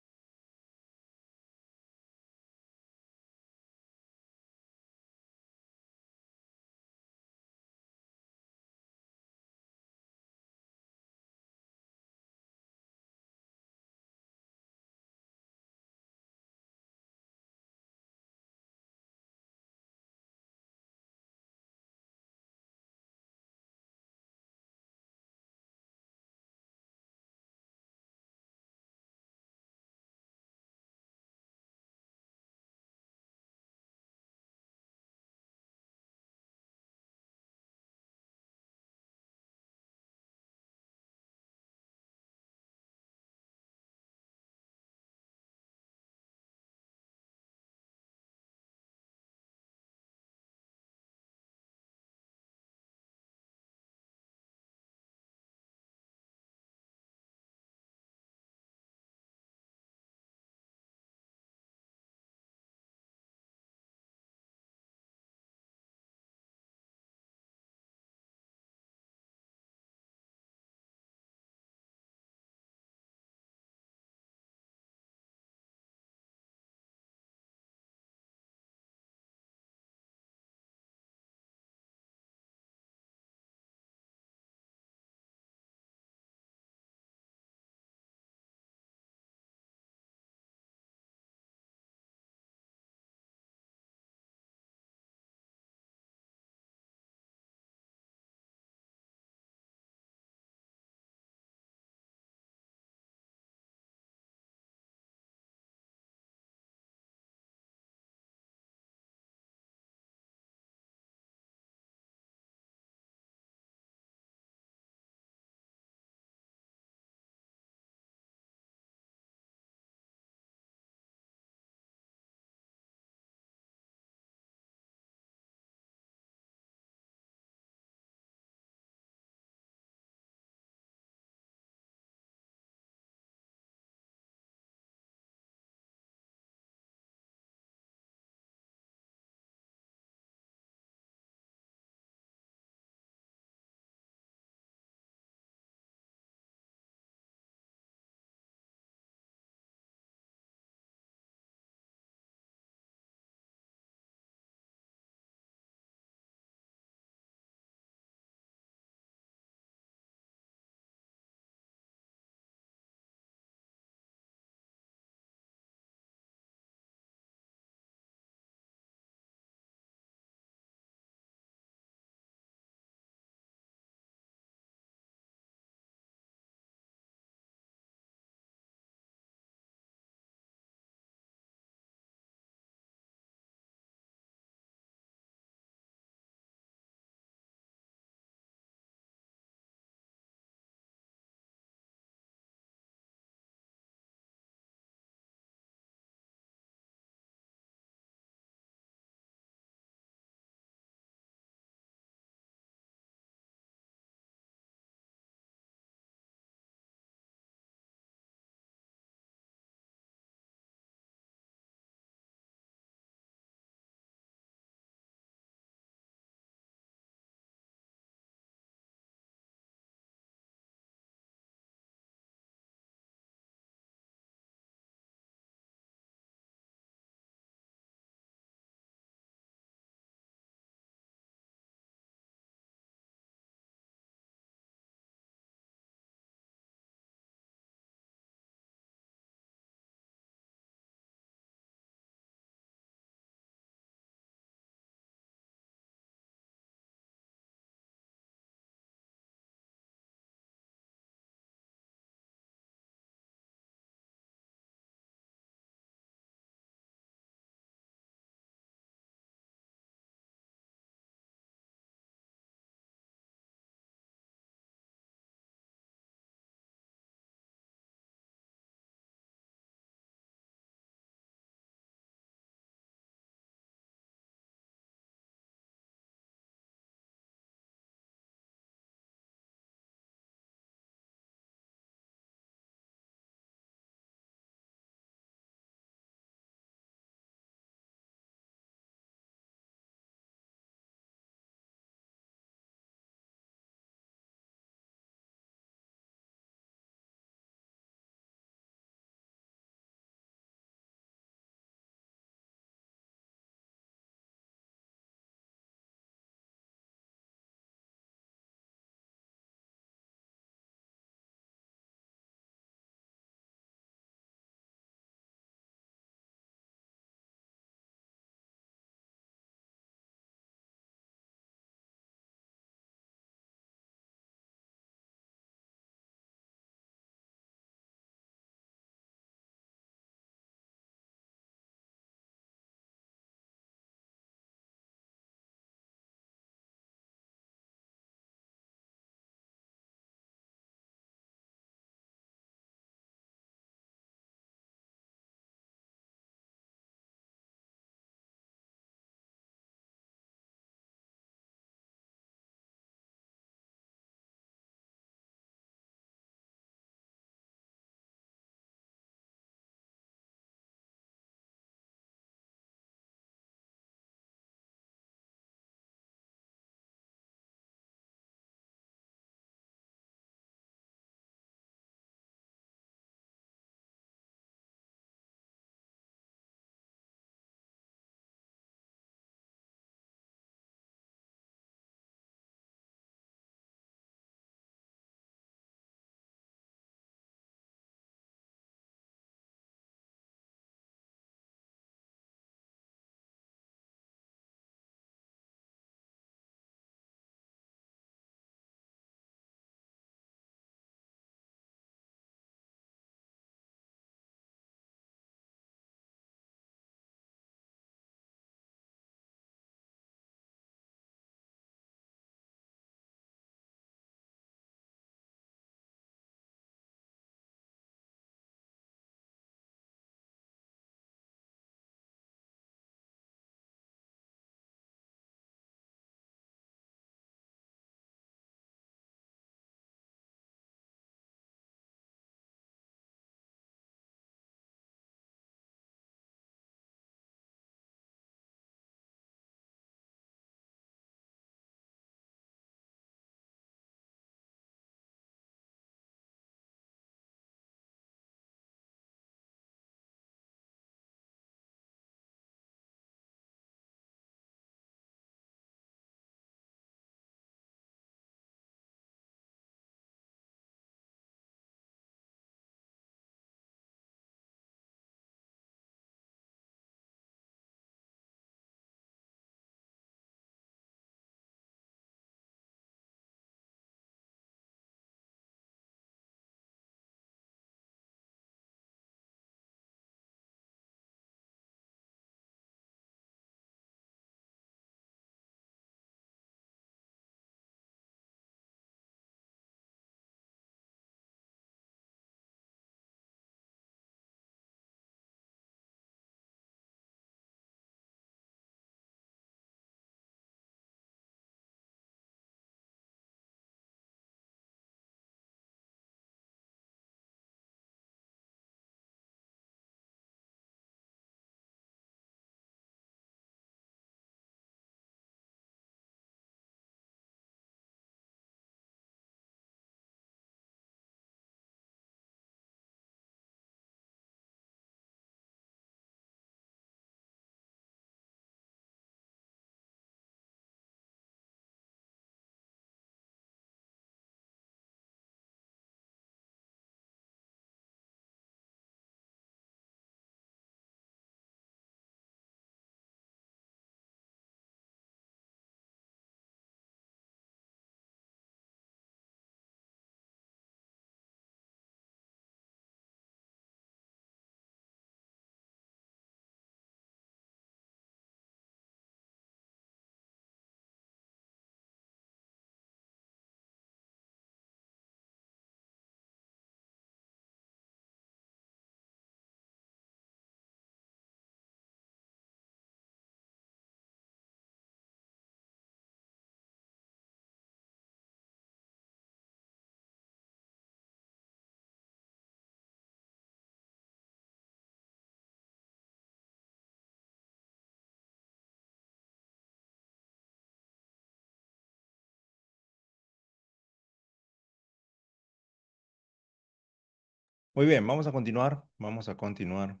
Muy bien, vamos a continuar. Vamos a continuar.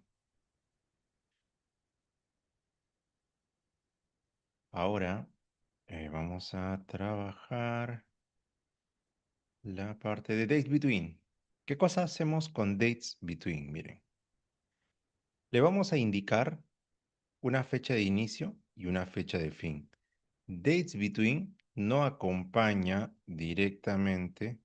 Ahora vamos a trabajar la parte de dates between. ¿Qué cosa hacemos con dates between? Miren, le vamos a indicar una fecha de inicio y una fecha de fin. Dates between no acompaña directamente,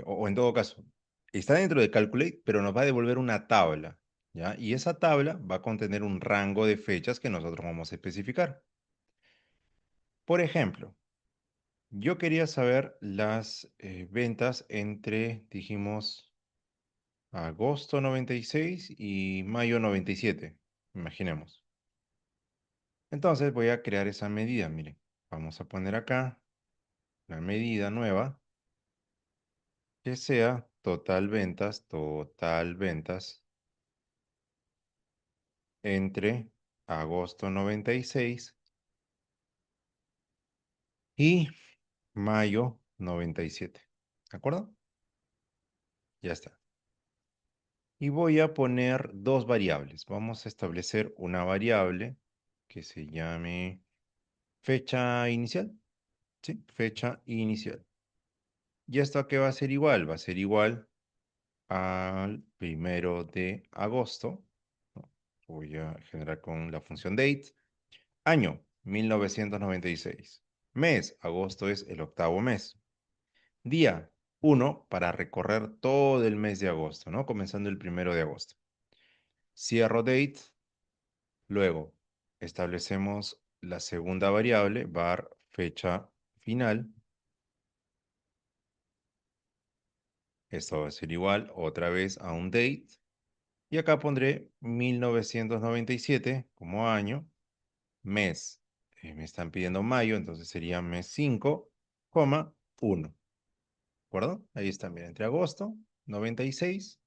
o en todo caso, está dentro de Calculate, pero nos va a devolver una tabla, ¿ya? Y esa tabla va a contener un rango de fechas que nosotros vamos a especificar. Por ejemplo, yo quería saber las ventas entre, dijimos, agosto 96 y mayo 97, imaginemos. Entonces voy a crear esa medida, miren. Vamos a poner acá la medida nueva que sea total ventas entre agosto 96 y mayo 97. ¿De acuerdo? Ya está. Y voy a poner dos variables. Vamos a establecer una variable que se llame fecha inicial. ¿Sí? Fecha inicial. ¿Y esto a qué va a ser igual? Va a ser igual al 1 de agosto, ¿no? Voy a generar con la función date. Año, 1996. Mes, agosto es el octavo mes. Día, 1 para recorrer todo el mes de agosto, ¿no? Comenzando el 1 de agosto. Cierro date. Luego, establecemos la segunda variable, var fecha final. Esto va a ser igual otra vez a un date. Y acá pondré 1997 como año. Mes, me están pidiendo mayo, entonces sería mes 5, coma 1. ¿De acuerdo? Ahí está, mira, entre agosto 96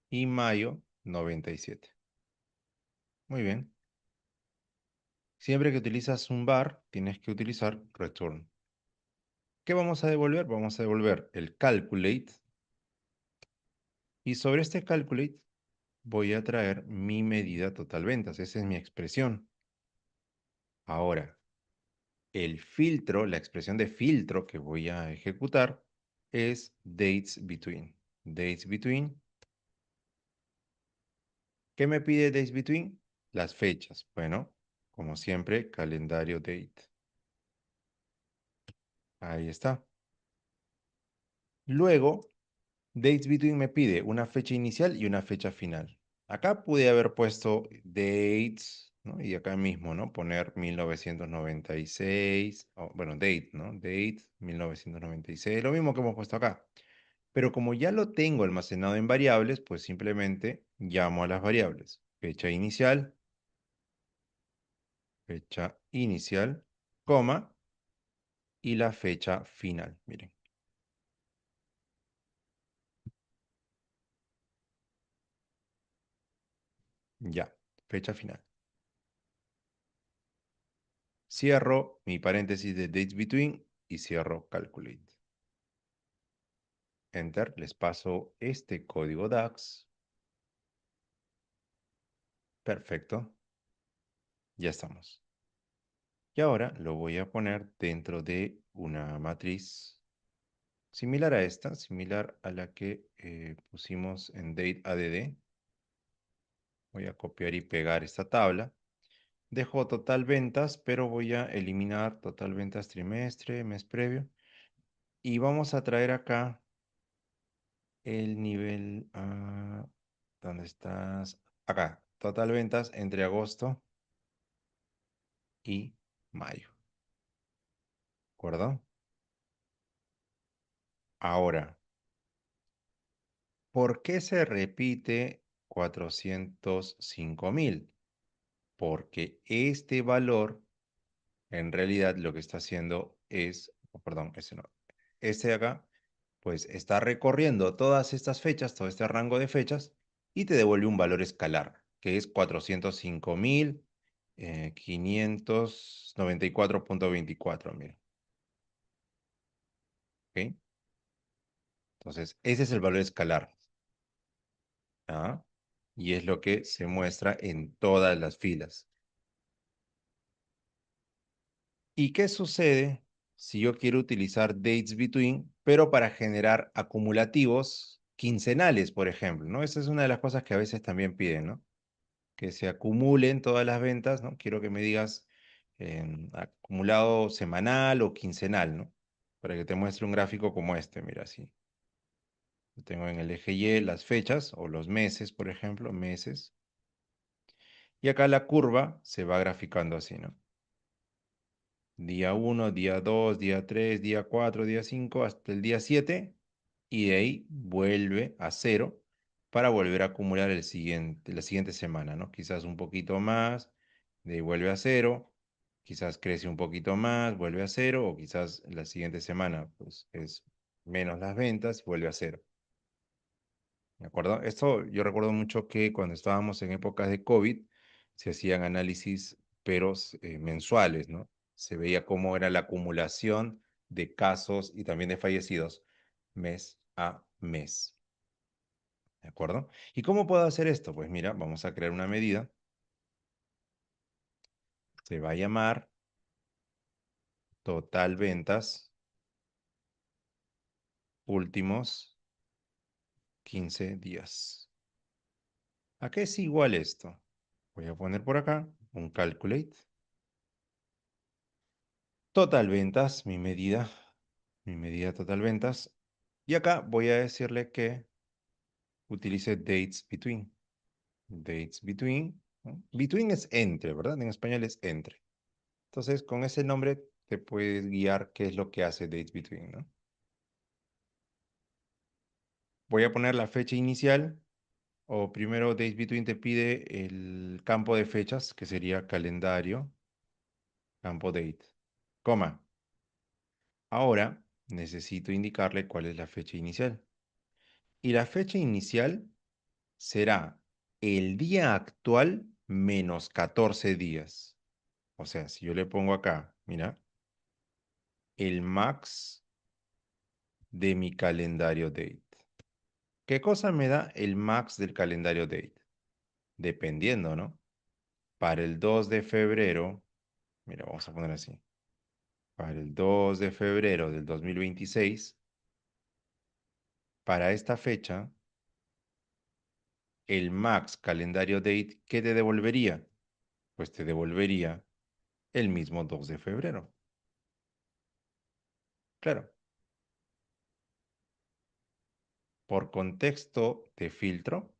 y mayo 97. Muy bien. Siempre que utilizas un var, tienes que utilizar return. ¿Qué vamos a devolver? Vamos a devolver el calculate. Y sobre este calculate voy a traer mi medida total ventas. Esa es mi expresión. Ahora, el filtro, la expresión de filtro que voy a ejecutar es dates between. Dates between. ¿Qué me pide dates between? Las fechas. Bueno, como siempre, calendario date. Ahí está. Luego, dates between me pide una fecha inicial y una fecha final. Acá pude haber puesto dates, ¿no? Y acá mismo, ¿no? Poner 1996, bueno, date, ¿no? Date 1996, lo mismo que hemos puesto acá. Pero como ya lo tengo almacenado en variables, pues simplemente llamo a las variables. Fecha inicial, coma, y la fecha final. Miren. Ya, fecha final. Cierro mi paréntesis de dates between y cierro calculate. Enter, les paso este código DAX. Perfecto. Ya estamos. Y ahora lo voy a poner dentro de una matriz similar a esta, similar a la que pusimos en dateADD. Voy a copiar y pegar esta tabla. Dejo total ventas, pero voy a eliminar total ventas trimestre, mes previo. Y vamos a traer acá el nivel. ¿Dónde estás? Acá, total ventas entre agosto y mayo. ¿De acuerdo? Ahora, ¿por qué se repite 405.000? Porque este valor en realidad lo que está haciendo es, perdón, ese no, este de acá, pues está recorriendo todas estas fechas, todo este rango de fechas, y te devuelve un valor escalar, que es 405.594.24, mira. ¿Ok? Entonces, ese es el valor escalar. ¿ah? Y es lo que se muestra en todas las filas. ¿Y qué sucede si yo quiero utilizar dates between, pero para generar acumulativos quincenales, por ejemplo, ¿no? Esa es una de las cosas que a veces también piden, ¿no? Que se acumulen todas las ventas, ¿no? Quiero que me digas acumulado semanal o quincenal, ¿no? Para que te muestre un gráfico como este, mira, así. Tengo en el eje Y las fechas o los meses, por ejemplo, meses. Y acá la curva se va graficando así, ¿no? Día 1, día 2, día 3, día 4, día 5, hasta el día 7. Y de ahí vuelve a cero para volver a acumular la siguiente semana, ¿no? Quizás un poquito más, de ahí vuelve a cero, quizás crece un poquito más, vuelve a cero, o quizás la siguiente semana, pues es menos las ventas y vuelve a cero. ¿De acuerdo? Esto yo recuerdo mucho que cuando estábamos en épocas de COVID, se hacían análisis, pero mensuales, ¿no? Se veía cómo era la acumulación de casos y también de fallecidos mes a mes. ¿De acuerdo? ¿Y cómo puedo hacer esto? Pues mira, vamos a crear una medida. Se va a llamar total ventas últimos 15 días. ¿A qué es igual esto? Voy a poner por acá un calculate. Total ventas, mi medida total ventas. Y acá voy a decirle que utilice dates between. Dates between, ¿no? Between es entre, ¿verdad? En español es entre. Entonces, con ese nombre te puedes guiar qué es lo que hace dates between, ¿no? Voy a poner la fecha inicial, o primero dates between te pide el campo de fechas, que sería calendario, campo date, coma. Ahora necesito indicarle cuál es la fecha inicial. Y la fecha inicial será el día actual menos 14 días. O sea, si yo le pongo acá, mira, el max de mi calendario date. ¿Qué cosa me da el max del calendario date? Dependiendo, ¿no? Para el 2 de febrero, mira, vamos a poner así. Para el 2 de febrero del 2026, para esta fecha, el max calendario date, ¿qué te devolvería? Pues te devolvería el mismo 2 de febrero. Claro, por contexto de filtro,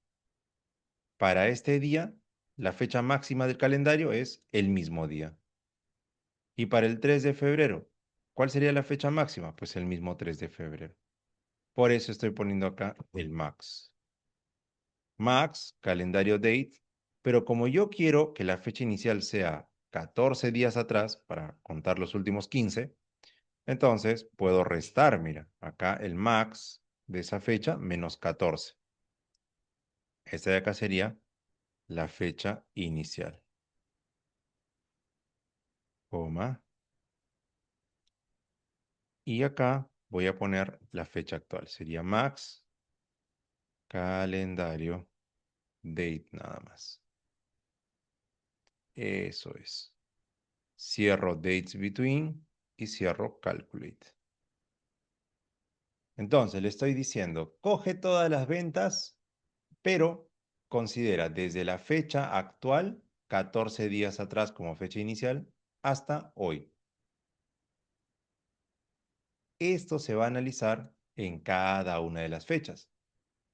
para este día, la fecha máxima del calendario es el mismo día. Y para el 3 de febrero, ¿cuál sería la fecha máxima? Pues el mismo 3 de febrero. Por eso estoy poniendo acá el max. Max, calendario date, pero como yo quiero que la fecha inicial sea 14 días atrás para contar los últimos 15, entonces puedo restar, mira, acá el max de esa fecha menos 14. Esta de acá sería la fecha inicial, coma, y acá voy a poner la fecha actual. Sería max, calendario, date nada más. Eso es. Cierro dates between y cierro calculate. Entonces le estoy diciendo, coge todas las ventas, pero considera desde la fecha actual, 14 días atrás como fecha inicial, hasta hoy. Esto se va a analizar en cada una de las fechas.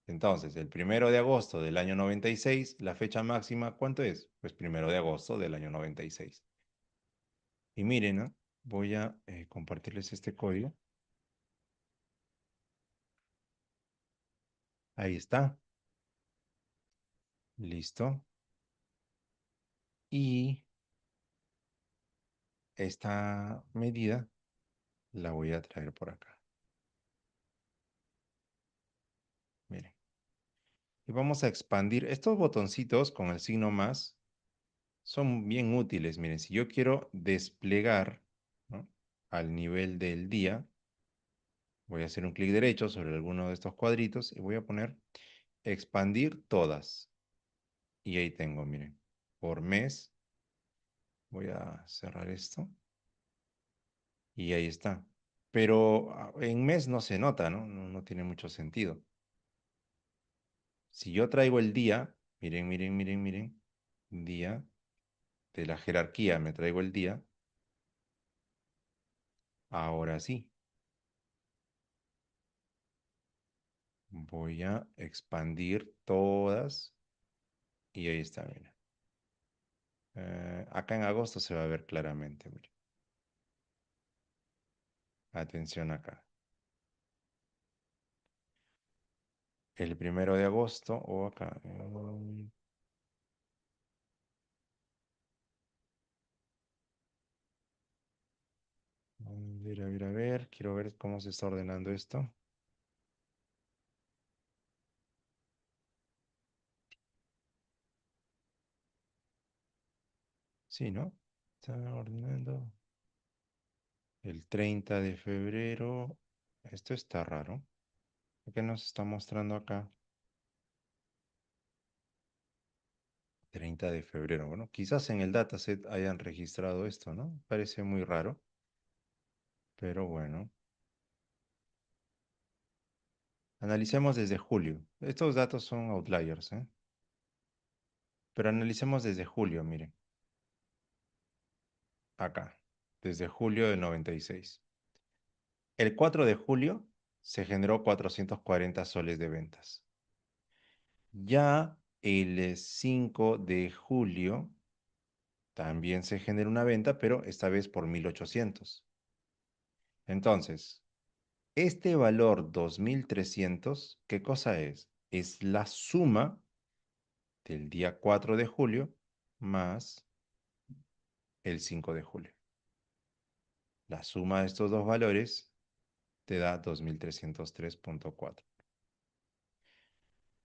Entonces, el 1 de agosto del año 96, la fecha máxima, ¿cuánto es? Pues 1 de agosto del año 96. Y miren, ¿no? Voy a compartirles este código. Ahí está. Listo. Y esta medida la voy a traer por acá. Miren. Y vamos a expandir. Estos botoncitos con el signo más son bien útiles. Miren, si yo quiero desplegar, ¿no?, al nivel del día, voy a hacer un clic derecho sobre alguno de estos cuadritos y voy a poner expandir todas. Y ahí tengo, miren, por mes. Voy a cerrar esto. Y ahí está. Pero en mes no se nota, ¿no? No tiene mucho sentido. Si yo traigo el día, miren, miren, miren, miren, día de la jerarquía, me traigo el día, ahora sí. Voy a expandir todas y ahí está, mira. Acá en agosto se va a ver claramente, mira. Atención acá. El 1 de agosto o acá. A ver, a ver, a ver. Quiero ver cómo se está ordenando esto. Sí, ¿no? Está ordenando. El 30 de febrero. Esto está raro. ¿Qué nos está mostrando acá? 30 de febrero. Bueno, quizás en el dataset hayan registrado esto, ¿no? Parece muy raro. Pero bueno. Analicemos desde julio. Estos datos son outliers, ¿eh? Pero analicemos desde julio, miren. Acá. Desde julio del 96. El 4 de julio se generó 440 soles de ventas. Ya el 5 de julio también se genera una venta, pero esta vez por 1800. Entonces, este valor 2300, ¿qué cosa es? Es la suma del día 4 de julio más el 5 de julio. La suma de estos dos valores te da 2303.4.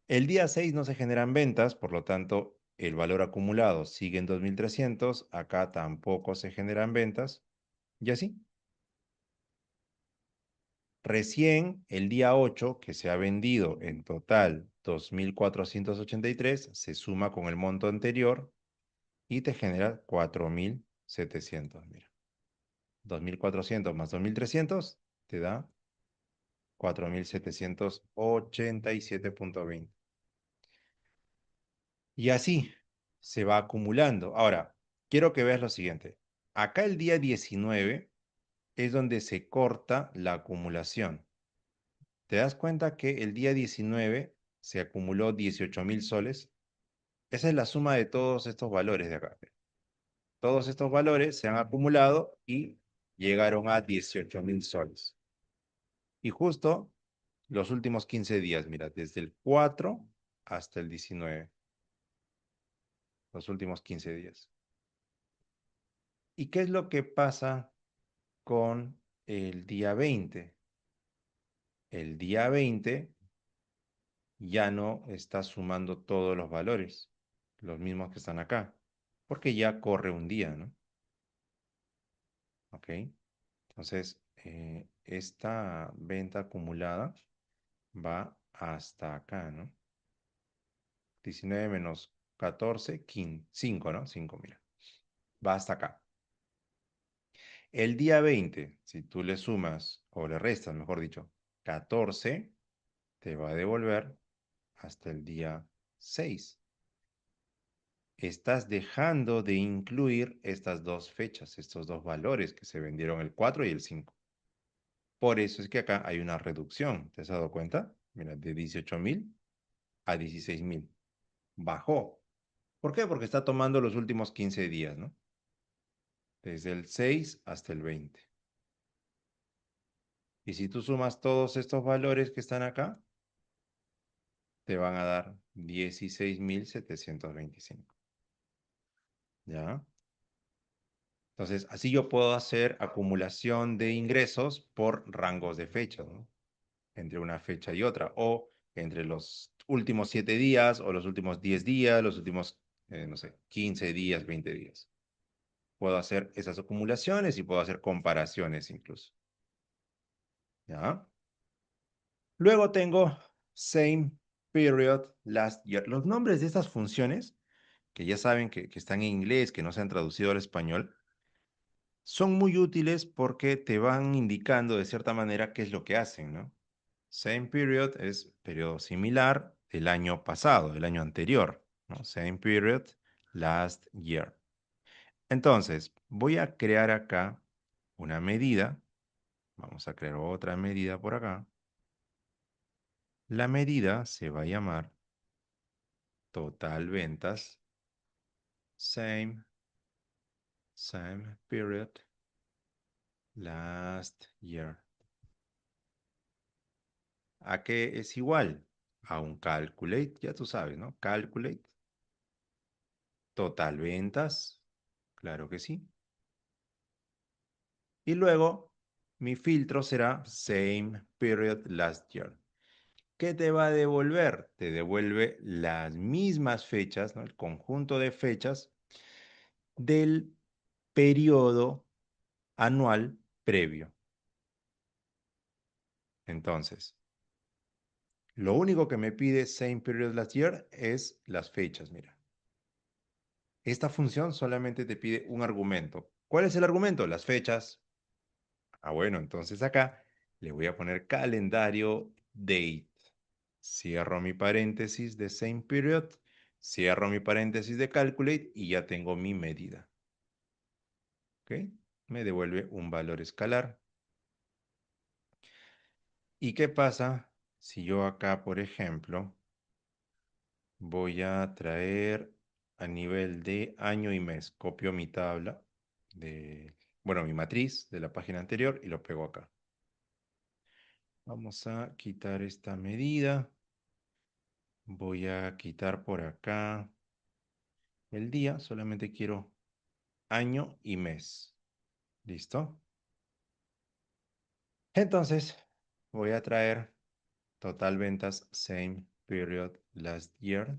El día 6 no se generan ventas, por lo tanto, el valor acumulado sigue en 2300. Acá tampoco se generan ventas. Y así. Recién el día 8, que se ha vendido en total 2483, se suma con el monto anterior y te genera 4700. Mira, 2400 más 2300 te da 4787.20. Y así se va acumulando. Ahora, quiero que veas lo siguiente. Acá el día 19 es donde se corta la acumulación. ¿Te das cuenta que el día 19 se acumuló 18.000 soles? Esa es la suma de todos estos valores de acá. Todos estos valores se han acumulado y llegaron a 18.000 soles. Y justo los últimos 15 días, mira, desde el 4 hasta el 19. Los últimos 15 días. ¿Y qué es lo que pasa con el día 20? El día 20 ya no está sumando todos los valores, los mismos que están acá, porque ya corre un día, ¿no? ¿Ok? Entonces, esta venta acumulada va hasta acá, ¿no? 19 menos 14, 15, 5, ¿no? 5, mira. Va hasta acá. El día 20, si tú le sumas, o le restas, mejor dicho, 14, te va a devolver hasta el día 6. Estás dejando de incluir estas dos fechas, estos dos valores que se vendieron el 4 y el 5. Por eso es que acá hay una reducción. ¿Te has dado cuenta? Mira, de 18.000 a 16.000. Bajó. ¿Por qué? Porque está tomando los últimos 15 días, ¿no? Desde el 6 hasta el 20. Y si tú sumas todos estos valores que están acá, te van a dar 16.725. ¿Ya? Entonces, así yo puedo hacer acumulación de ingresos por rangos de fechas, ¿no? Entre una fecha y otra, o entre los últimos 7 días, o los últimos 10 días, los últimos, no sé, 15 días, 20 días. Puedo hacer esas acumulaciones y puedo hacer comparaciones incluso. ¿Ya? Luego tengo same period, last year. Los nombres de estas funciones, que ya saben que están en inglés, que no se han traducido al español, son muy útiles porque te van indicando de cierta manera qué es lo que hacen, ¿no? Same period es periodo similar del año pasado, del año anterior, ¿no? Same period, last year. Entonces, voy a crear acá una medida. Vamos a crear otra medida por acá. La medida se va a llamar total ventas, same period, last year. ¿A qué es igual? A un calculate, ya tú sabes, ¿no? Calculate, total ventas, claro que sí. Y luego mi filtro será same period last year. ¿Qué te va a devolver? Te devuelve las mismas fechas, ¿no? El conjunto de fechas del periodo anual previo. Entonces, lo único que me pide same period last year es las fechas, mira. Esta función solamente te pide un argumento. ¿Cuál es el argumento? Las fechas. Bueno, entonces acá le voy a poner calendario date. Cierro mi paréntesis de same period, cierro mi paréntesis de calculate y ya tengo mi medida. ¿Ok? Me devuelve un valor escalar. ¿Y qué pasa si yo acá, por ejemplo, voy a traer a nivel de año y mes? Copio mi tabla de, bueno, mi matriz de la página anterior y lo pego acá. Vamos a quitar esta medida. Voy a quitar por acá el día. Solamente quiero año y mes. ¿Listo? Entonces, voy a traer total ventas, same period last year.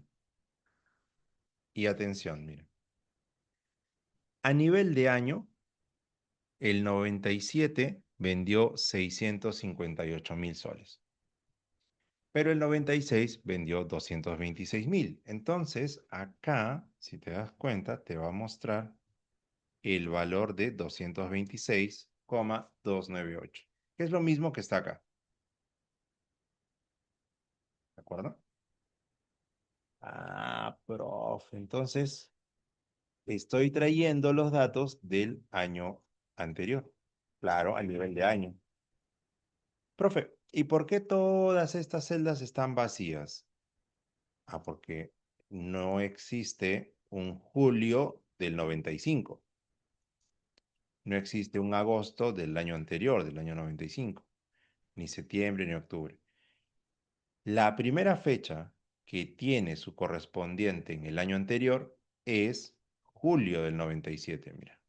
Y atención, miren. A nivel de año, el 97 vendió 658.000 soles. Pero el 96 vendió 226.000. Entonces, acá, si te das cuenta, te va a mostrar el valor de 226,298, que es lo mismo que está acá. ¿De acuerdo? Profe, entonces estoy trayendo los datos del año anterior. Claro, a nivel de año. Profe, ¿y por qué todas estas celdas están vacías? Porque no existe un julio del 95. No existe un agosto del año anterior, del año 95. Ni septiembre ni octubre. La primera fecha que tiene su correspondiente en el año anterior es julio del 97, mira.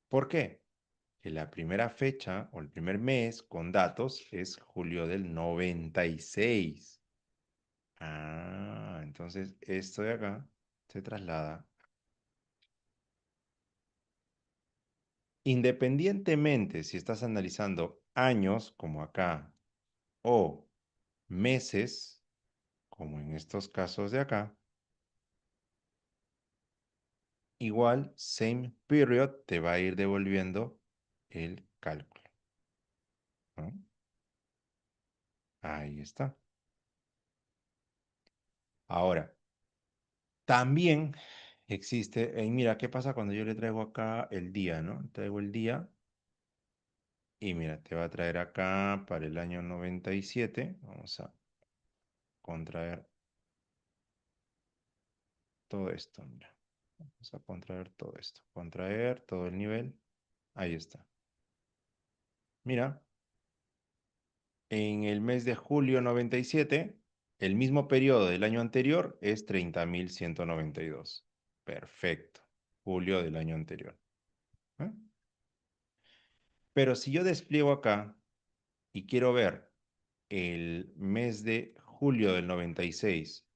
¿Por qué? Que la primera fecha o el primer mes con datos es julio del 96. Entonces esto de acá se traslada. Independientemente si estás analizando años, como acá, o meses, como en estos casos de acá, igual same period te va a ir devolviendo el cálculo, ¿no? Ahí está. Ahora, también existe, mira, ¿qué pasa cuando yo le traigo acá el día, ¿no? Traigo el día y mira, te va a traer acá para el año 97. Vamos a contraer todo esto, mira. Vamos a contraer todo esto. Contraer todo el nivel. Ahí está. Mira, en el mes de julio 97, el mismo periodo del año anterior es 30.192. Perfecto. Julio del año anterior. ¿Eh? Pero si yo despliego acá y quiero ver el mes de julio del 96,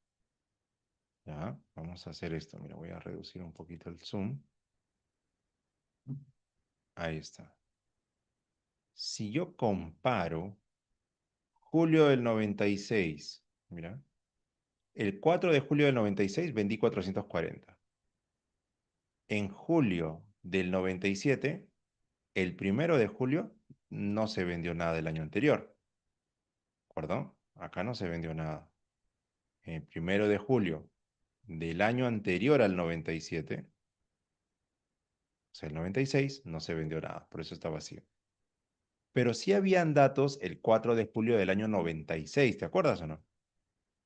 ¿ya? Vamos a hacer esto. Mira, voy a reducir un poquito el zoom. Ahí está. Si yo comparo julio del 96, mira, el 4 de julio del 96 vendí 440. En julio del 97, el 1 de julio, no se vendió nada del año anterior. ¿De acuerdo? Acá no se vendió nada. El 1 de julio del año anterior al 97, o sea, el 96, no se vendió nada, por eso está vacío. Pero sí habían datos el 4 de julio del año 96, ¿te acuerdas o no?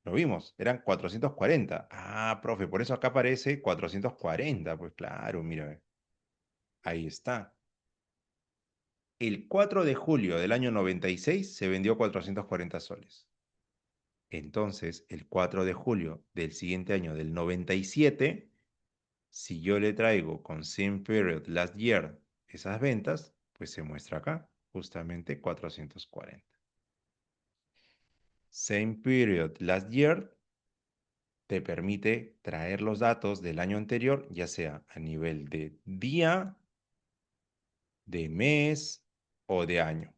Lo vimos, eran 440. Ah, profe, por eso acá aparece 440. Pues claro, mira, ve. Ahí está. El 4 de julio del año 96 se vendió 440 soles. Entonces, el 4 de julio del siguiente año, del 97, si yo le traigo con same period last year esas ventas, pues se muestra acá, justamente 440. Same period last year te permite traer los datos del año anterior, ya sea a nivel de día, de mes o de año.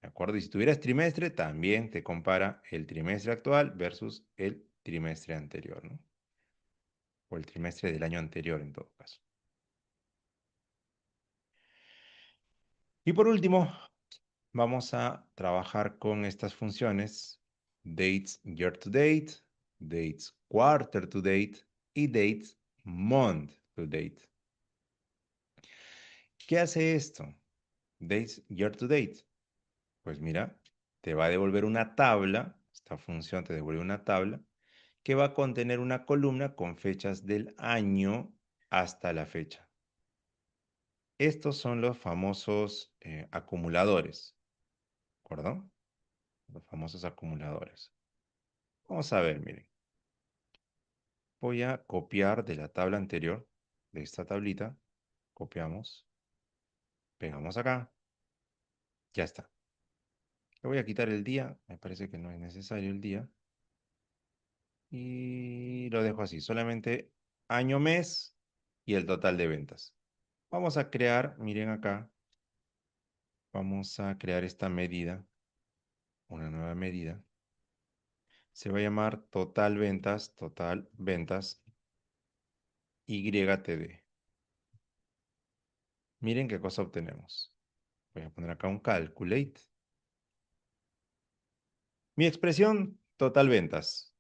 ¿De acuerdo? Y si tuvieras trimestre, también te compara el trimestre actual versus el trimestre anterior, ¿no? O el trimestre del año anterior en todo caso. Y por último, vamos a trabajar con estas funciones: dates year to date, dates quarter to date y dates month to date. ¿Qué hace esto? Dates year to date. Pues mira, te va a devolver una tabla, esta función te devuelve una tabla que va a contener una columna con fechas del año hasta la fecha. Estos son los famosos acumuladores, ¿de acuerdo? Los famosos acumuladores. Vamos a ver, miren. Voy a copiar de la tabla anterior, de esta tablita. Copiamos, pegamos acá, ya está. Le voy a quitar el día, me parece que no es necesario el día. Y lo dejo así, solamente año, mes y el total de ventas. Vamos a crear, miren acá, vamos a crear esta medida, una nueva medida. Se va a llamar total ventas YTD. Miren qué cosa obtenemos. Voy a poner acá un calculate. Mi expresión, total ventas.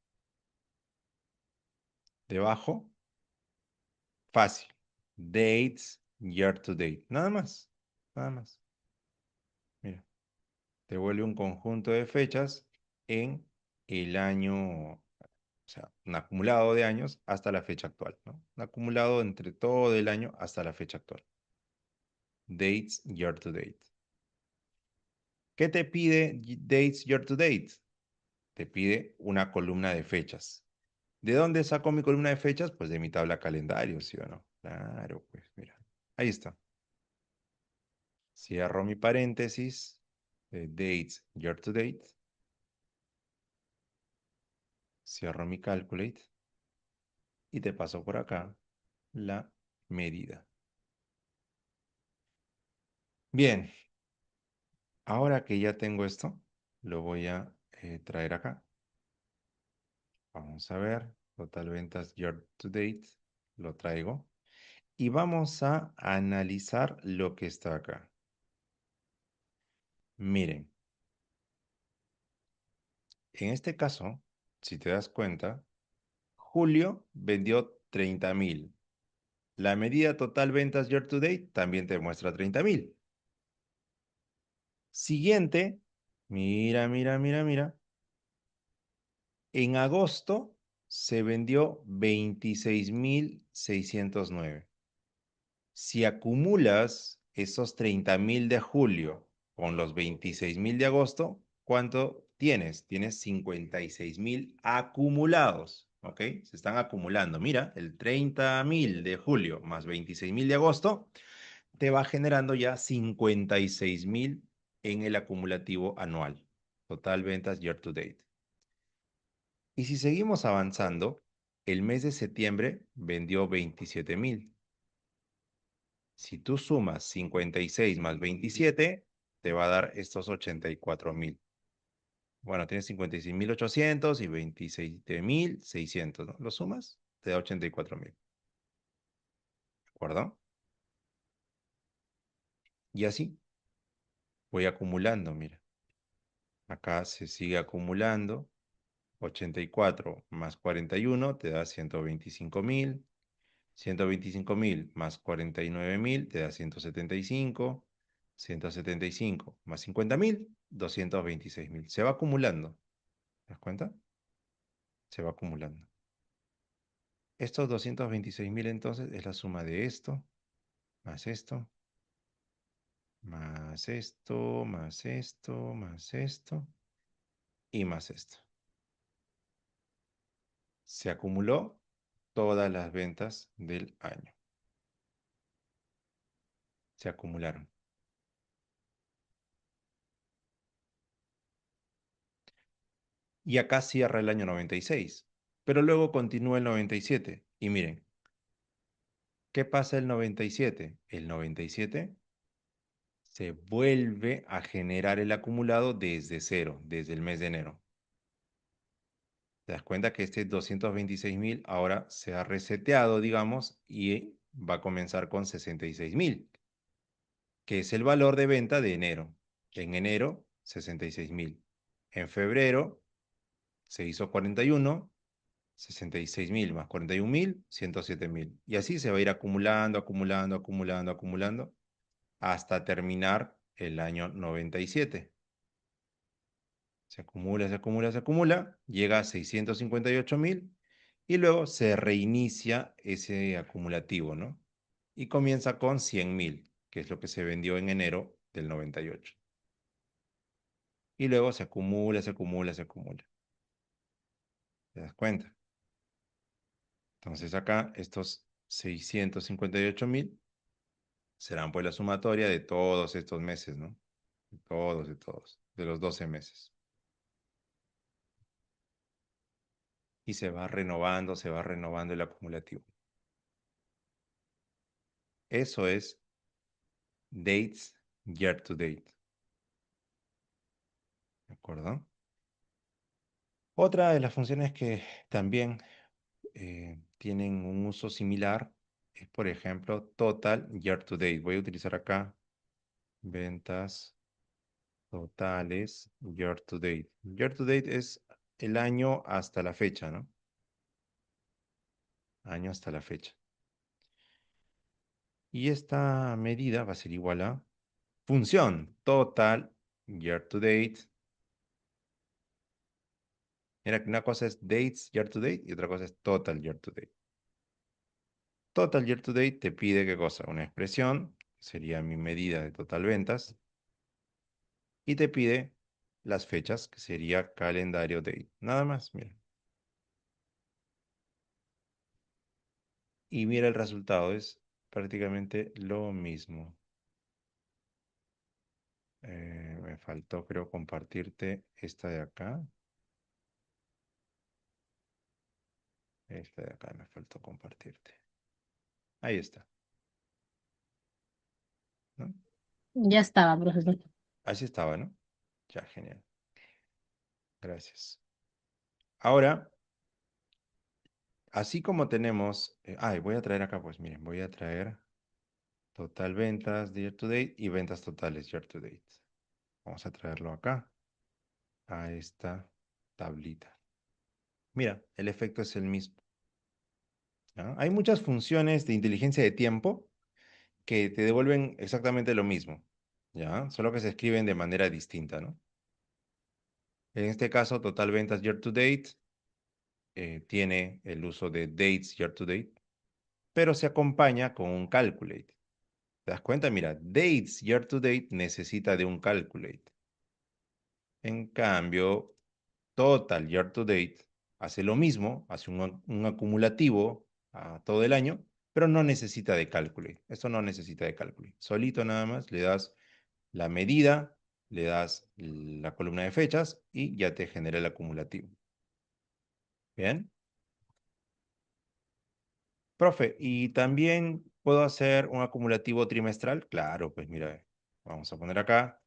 Debajo, fácil. Dates year to date. Nada más. Nada más. Mira. Te vuelve un conjunto de fechas en el año, o sea, un acumulado de años hasta la fecha actual, ¿no? Un acumulado entre todo el año hasta la fecha actual. Dates year to date. ¿Qué te pide dates year to date? Te pide una columna de fechas. ¿De dónde saco mi columna de fechas? Pues de mi tabla calendario, ¿sí o no? Claro, pues mira. Ahí está. Cierro mi paréntesis de dates year to date. Cierro mi calculate. Y te paso por acá la medida. Bien, ahora que ya tengo esto, lo voy a traer acá. Vamos a ver, total ventas year to date, lo traigo. Y vamos a analizar lo que está acá. Miren, en este caso, si te das cuenta, julio vendió 30,000. La medida total ventas year to date también te muestra 30,000. Siguiente, mira, mira, mira, mira. En agosto se vendió 26,609. Si acumulas esos 30,000 de julio con los 26,000 de agosto, ¿cuánto tienes? Tienes 56,000 acumulados, ¿ok? Se están acumulando. Mira, el 30,000 de julio más 26,000 de agosto te va generando ya 56,000 en el acumulativo anual. Total ventas year to date. Y si seguimos avanzando, el mes de septiembre vendió 27,000. Si tú sumas 56 más 27, te va a dar estos 84.000. Bueno, tienes 56.800 y 27.600, ¿no? ¿Lo sumas? Te da 84.000. ¿De acuerdo? Y así voy acumulando, mira. Acá se sigue acumulando. 84 más 41 te da 125.000. 125.000 más 49.000 te da 175. 175 más 50.000, 226.000. Se va acumulando. ¿Te das cuenta? Se va acumulando. Estos 226.000 entonces es la suma de esto, más esto, más esto, más esto, más esto y más esto. Se acumuló todas las ventas del año. Se acumularon. Y acá cierra el año 96. Pero luego continúa el 97. Y miren, ¿qué pasa el 97? El 97 se vuelve a generar el acumulado desde cero, desde el mes de enero. Te das cuenta que este 226.000 ahora se ha reseteado, digamos, y va a comenzar con 66.000, que es el valor de venta de enero. En enero, 66.000. En febrero, se hizo 41, 66.000 más 41.000, 107.000. Y así se va a ir acumulando, acumulando, acumulando, acumulando, hasta terminar el año 97. Se acumula, se acumula, se acumula, llega a 658.000 y luego se reinicia ese acumulativo, ¿no? Y comienza con 100.000, que es lo que se vendió en enero del 98. Y luego se acumula, se acumula, se acumula. ¿Te das cuenta? Entonces acá estos 658.000 serán pues la sumatoria de todos estos meses, ¿no? De todos, de los 12 meses. Y se va renovando el acumulativo. Eso es dates year to date. ¿De acuerdo? Otra de las funciones que también tienen un uso similar es, por ejemplo, total year to date. Voy a utilizar acá ventas totales year to date. Year to date es el año hasta la fecha, ¿no? Año hasta la fecha. Y esta medida va a ser igual a función total year to date. Mira, una cosa es dates year to date y otra cosa es total year to date. Total year to date te pide qué cosa, una expresión, sería mi medida de total ventas, y te pide las fechas, que sería calendario date. Nada más, mira. Y mira el resultado, es prácticamente lo mismo. Me faltó, creo, compartirte esta de acá. Esta de acá me faltó compartirte. Ahí está, ¿no? Ya estaba, profesor. Así estaba, ¿no? Ya, genial. Gracias. Ahora, así como tenemos... voy a traer acá, pues miren, voy a traer total ventas year to date y ventas totales year to date. Vamos a traerlo acá, a esta tablita. Mira, el efecto es el mismo. ¿Ya? Hay muchas funciones de inteligencia de tiempo que te devuelven exactamente lo mismo, ¿ya? Solo que se escriben de manera distinta, ¿no? En este caso, total ventas year to date tiene el uso de dates year to date, pero se acompaña con un calculate. ¿Te das cuenta? Mira, dates year to date necesita de un calculate. En cambio, total year to date hace lo mismo, hace un acumulativo a todo el año, pero no necesita de calculate. Esto no necesita de calculate. Solito nada más le das la medida, le das la columna de fechas y ya te genera el acumulativo. ¿Bien? Profe, ¿y también puedo hacer un acumulativo trimestral? Claro, pues mira, vamos a poner acá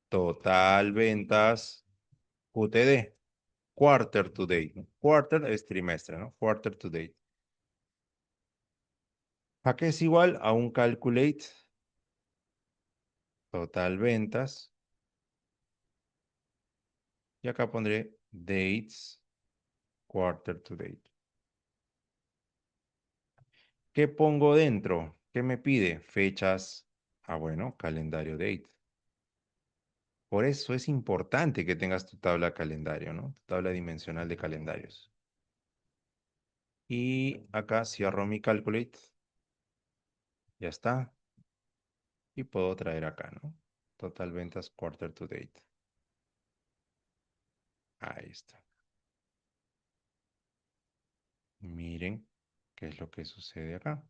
total ventas QTD. Quarter to date, ¿no? Quarter es trimestre, ¿no? Quarter to date. ¿A qué es igual? A un calculate. Total ventas. Y acá pondré dates, quarter to date. ¿Qué pongo dentro? ¿Qué me pide? Fechas. Ah, bueno, calendario date. Por eso es importante que tengas tu tabla calendario, ¿no? Tu tabla dimensional de calendarios. Y acá cierro mi calculate. Ya está. Y puedo traer acá, ¿no? Total ventas quarter to date. Ahí está. Miren qué es lo que sucede acá.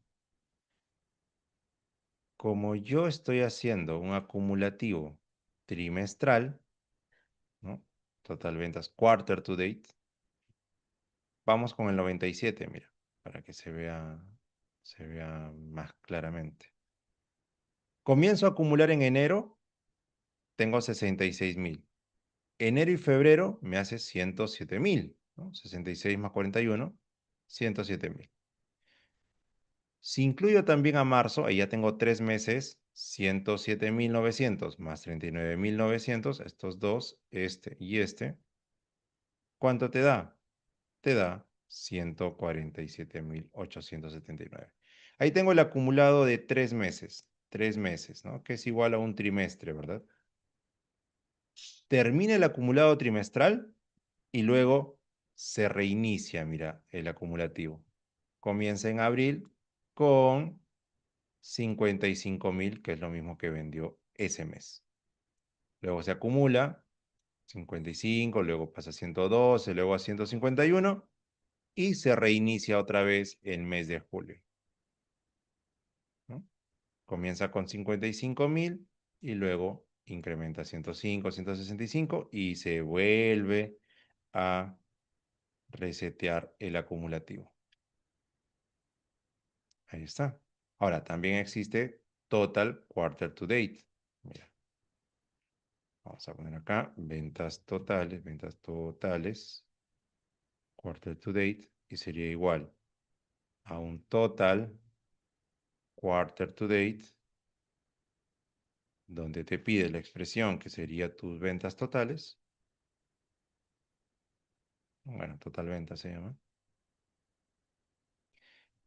Como yo estoy haciendo un acumulativo trimestral, ¿no? Total ventas quarter to date. Vamos con el 97, mira, para que se vea más claramente. Comienzo a acumular en enero, tengo 66,000. Enero y febrero me hace 107,000, ¿no? 66 más 41, 107,000. Si incluyo también a marzo, ahí ya tengo 3 meses, 107,900 más 39,900, estos dos, este y este. ¿Cuánto te da? Te da 147,879. Ahí tengo el acumulado de 3 meses, ¿no? Que es igual a un trimestre, ¿verdad? Termina el acumulado trimestral y luego se reinicia, mira, el acumulativo. Comienza en abril con 55,000, que es lo mismo que vendió ese mes. Luego se acumula 55, luego pasa a 112, luego a 151 y se reinicia otra vez el mes de julio, ¿no? Comienza con 55,000 y luego incrementa a 105, 165 y se vuelve a resetear el acumulativo. Ahí está. Ahora, también existe total quarter to date. Mira, vamos a poner acá ventas totales, quarter to date, y sería igual a un total quarter to date, donde te pide la expresión que sería tus ventas totales. Bueno, total venta se llama.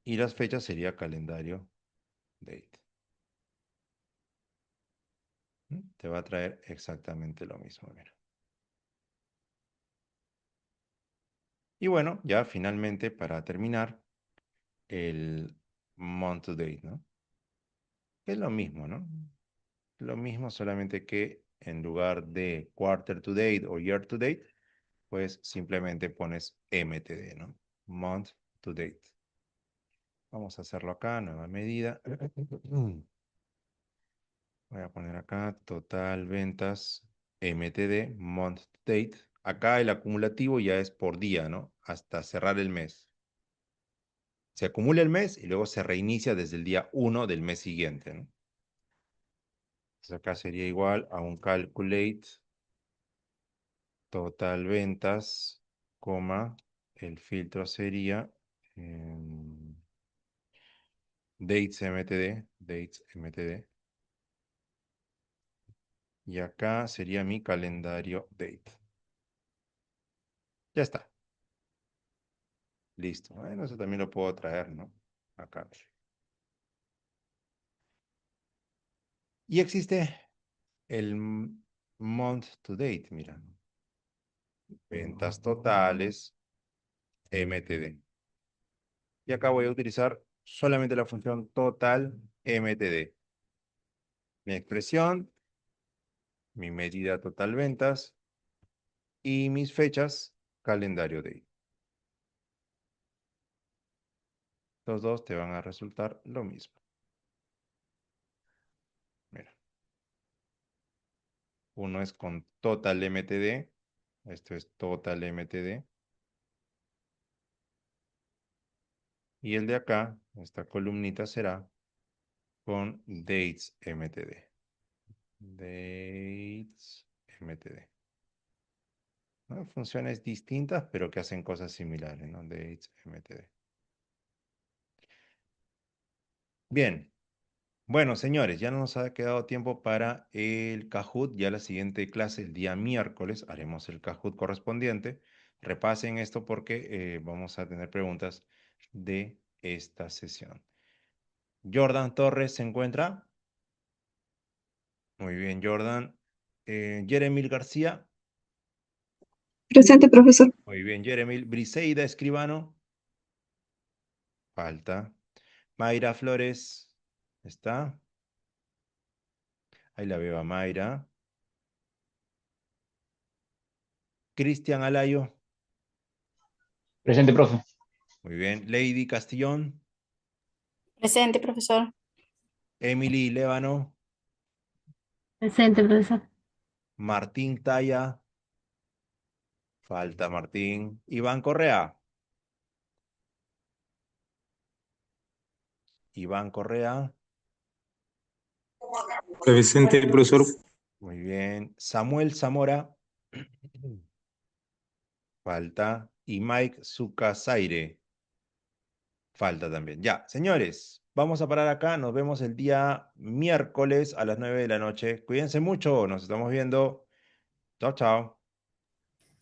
Y las fechas sería calendario date. Te va a traer exactamente lo mismo, mira. Y bueno, ya finalmente para terminar, el month to date, ¿no? Es lo mismo, ¿no? Lo mismo, solamente que en lugar de quarter to date o year to date, pues simplemente pones MTD, ¿no? Month to date. Vamos a hacerlo acá, nueva medida. Voy a poner acá total ventas MTD, month to date. Acá el acumulativo ya es por día, ¿no? Hasta cerrar el mes. Se acumula el mes y luego se reinicia desde el día 1 del mes siguiente, ¿no? Entonces acá sería igual a un calculate total ventas, coma, el filtro sería dates MTD, y acá sería mi calendario date. Ya está. Listo. Bueno, eso también lo puedo traer, ¿no? Acá. Y existe el month to date, mira. Ventas totales, MTD. Y acá voy a utilizar solamente la función total MTD. Mi expresión, mi medida total ventas y mis fechas, calendario date. Los dos te van a resultar lo mismo. Mira. Uno es con total MTD. Esto es total MTD. Y el de acá, esta columnita será con dates MTD. Dates Dates MTD. ¿No? Funciones distintas, pero que hacen cosas similares, ¿no? Dates MTD. Bien. Bueno, señores, ya no nos ha quedado tiempo para el Kahoot. Ya la siguiente clase, el día miércoles, haremos el Kahoot correspondiente. Repasen esto porque vamos a tener preguntas de esta sesión. Jordan Torres se encuentra. Muy bien, Jordan. Jeremil García. Presente, profesor. Muy bien, Jeremil. Briseida Escribano. Falta. Mayra Flores. ¿Está? Ahí la veo a Mayra. Cristian Alayo. Presente, profe. Muy bien. Lady Castillón. Presente, profesor. Emily Lévano. Presente, profesor. Martín Taya. Falta Martín. Iván Correa. Iván Correa. Presente, profesor. Muy bien. Samuel Zamora. Falta. Y Mike Zucazaire. Falta también. Ya, señores, vamos a parar acá. Nos vemos el día miércoles a las 9 de la noche. Cuídense mucho. Nos estamos viendo. Chao, chao.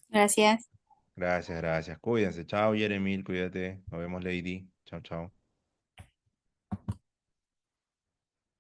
Gracias. Gracias, gracias. Cuídense. Chao, Jeremil. Cuídate. Nos vemos, Lady. Chao, chao.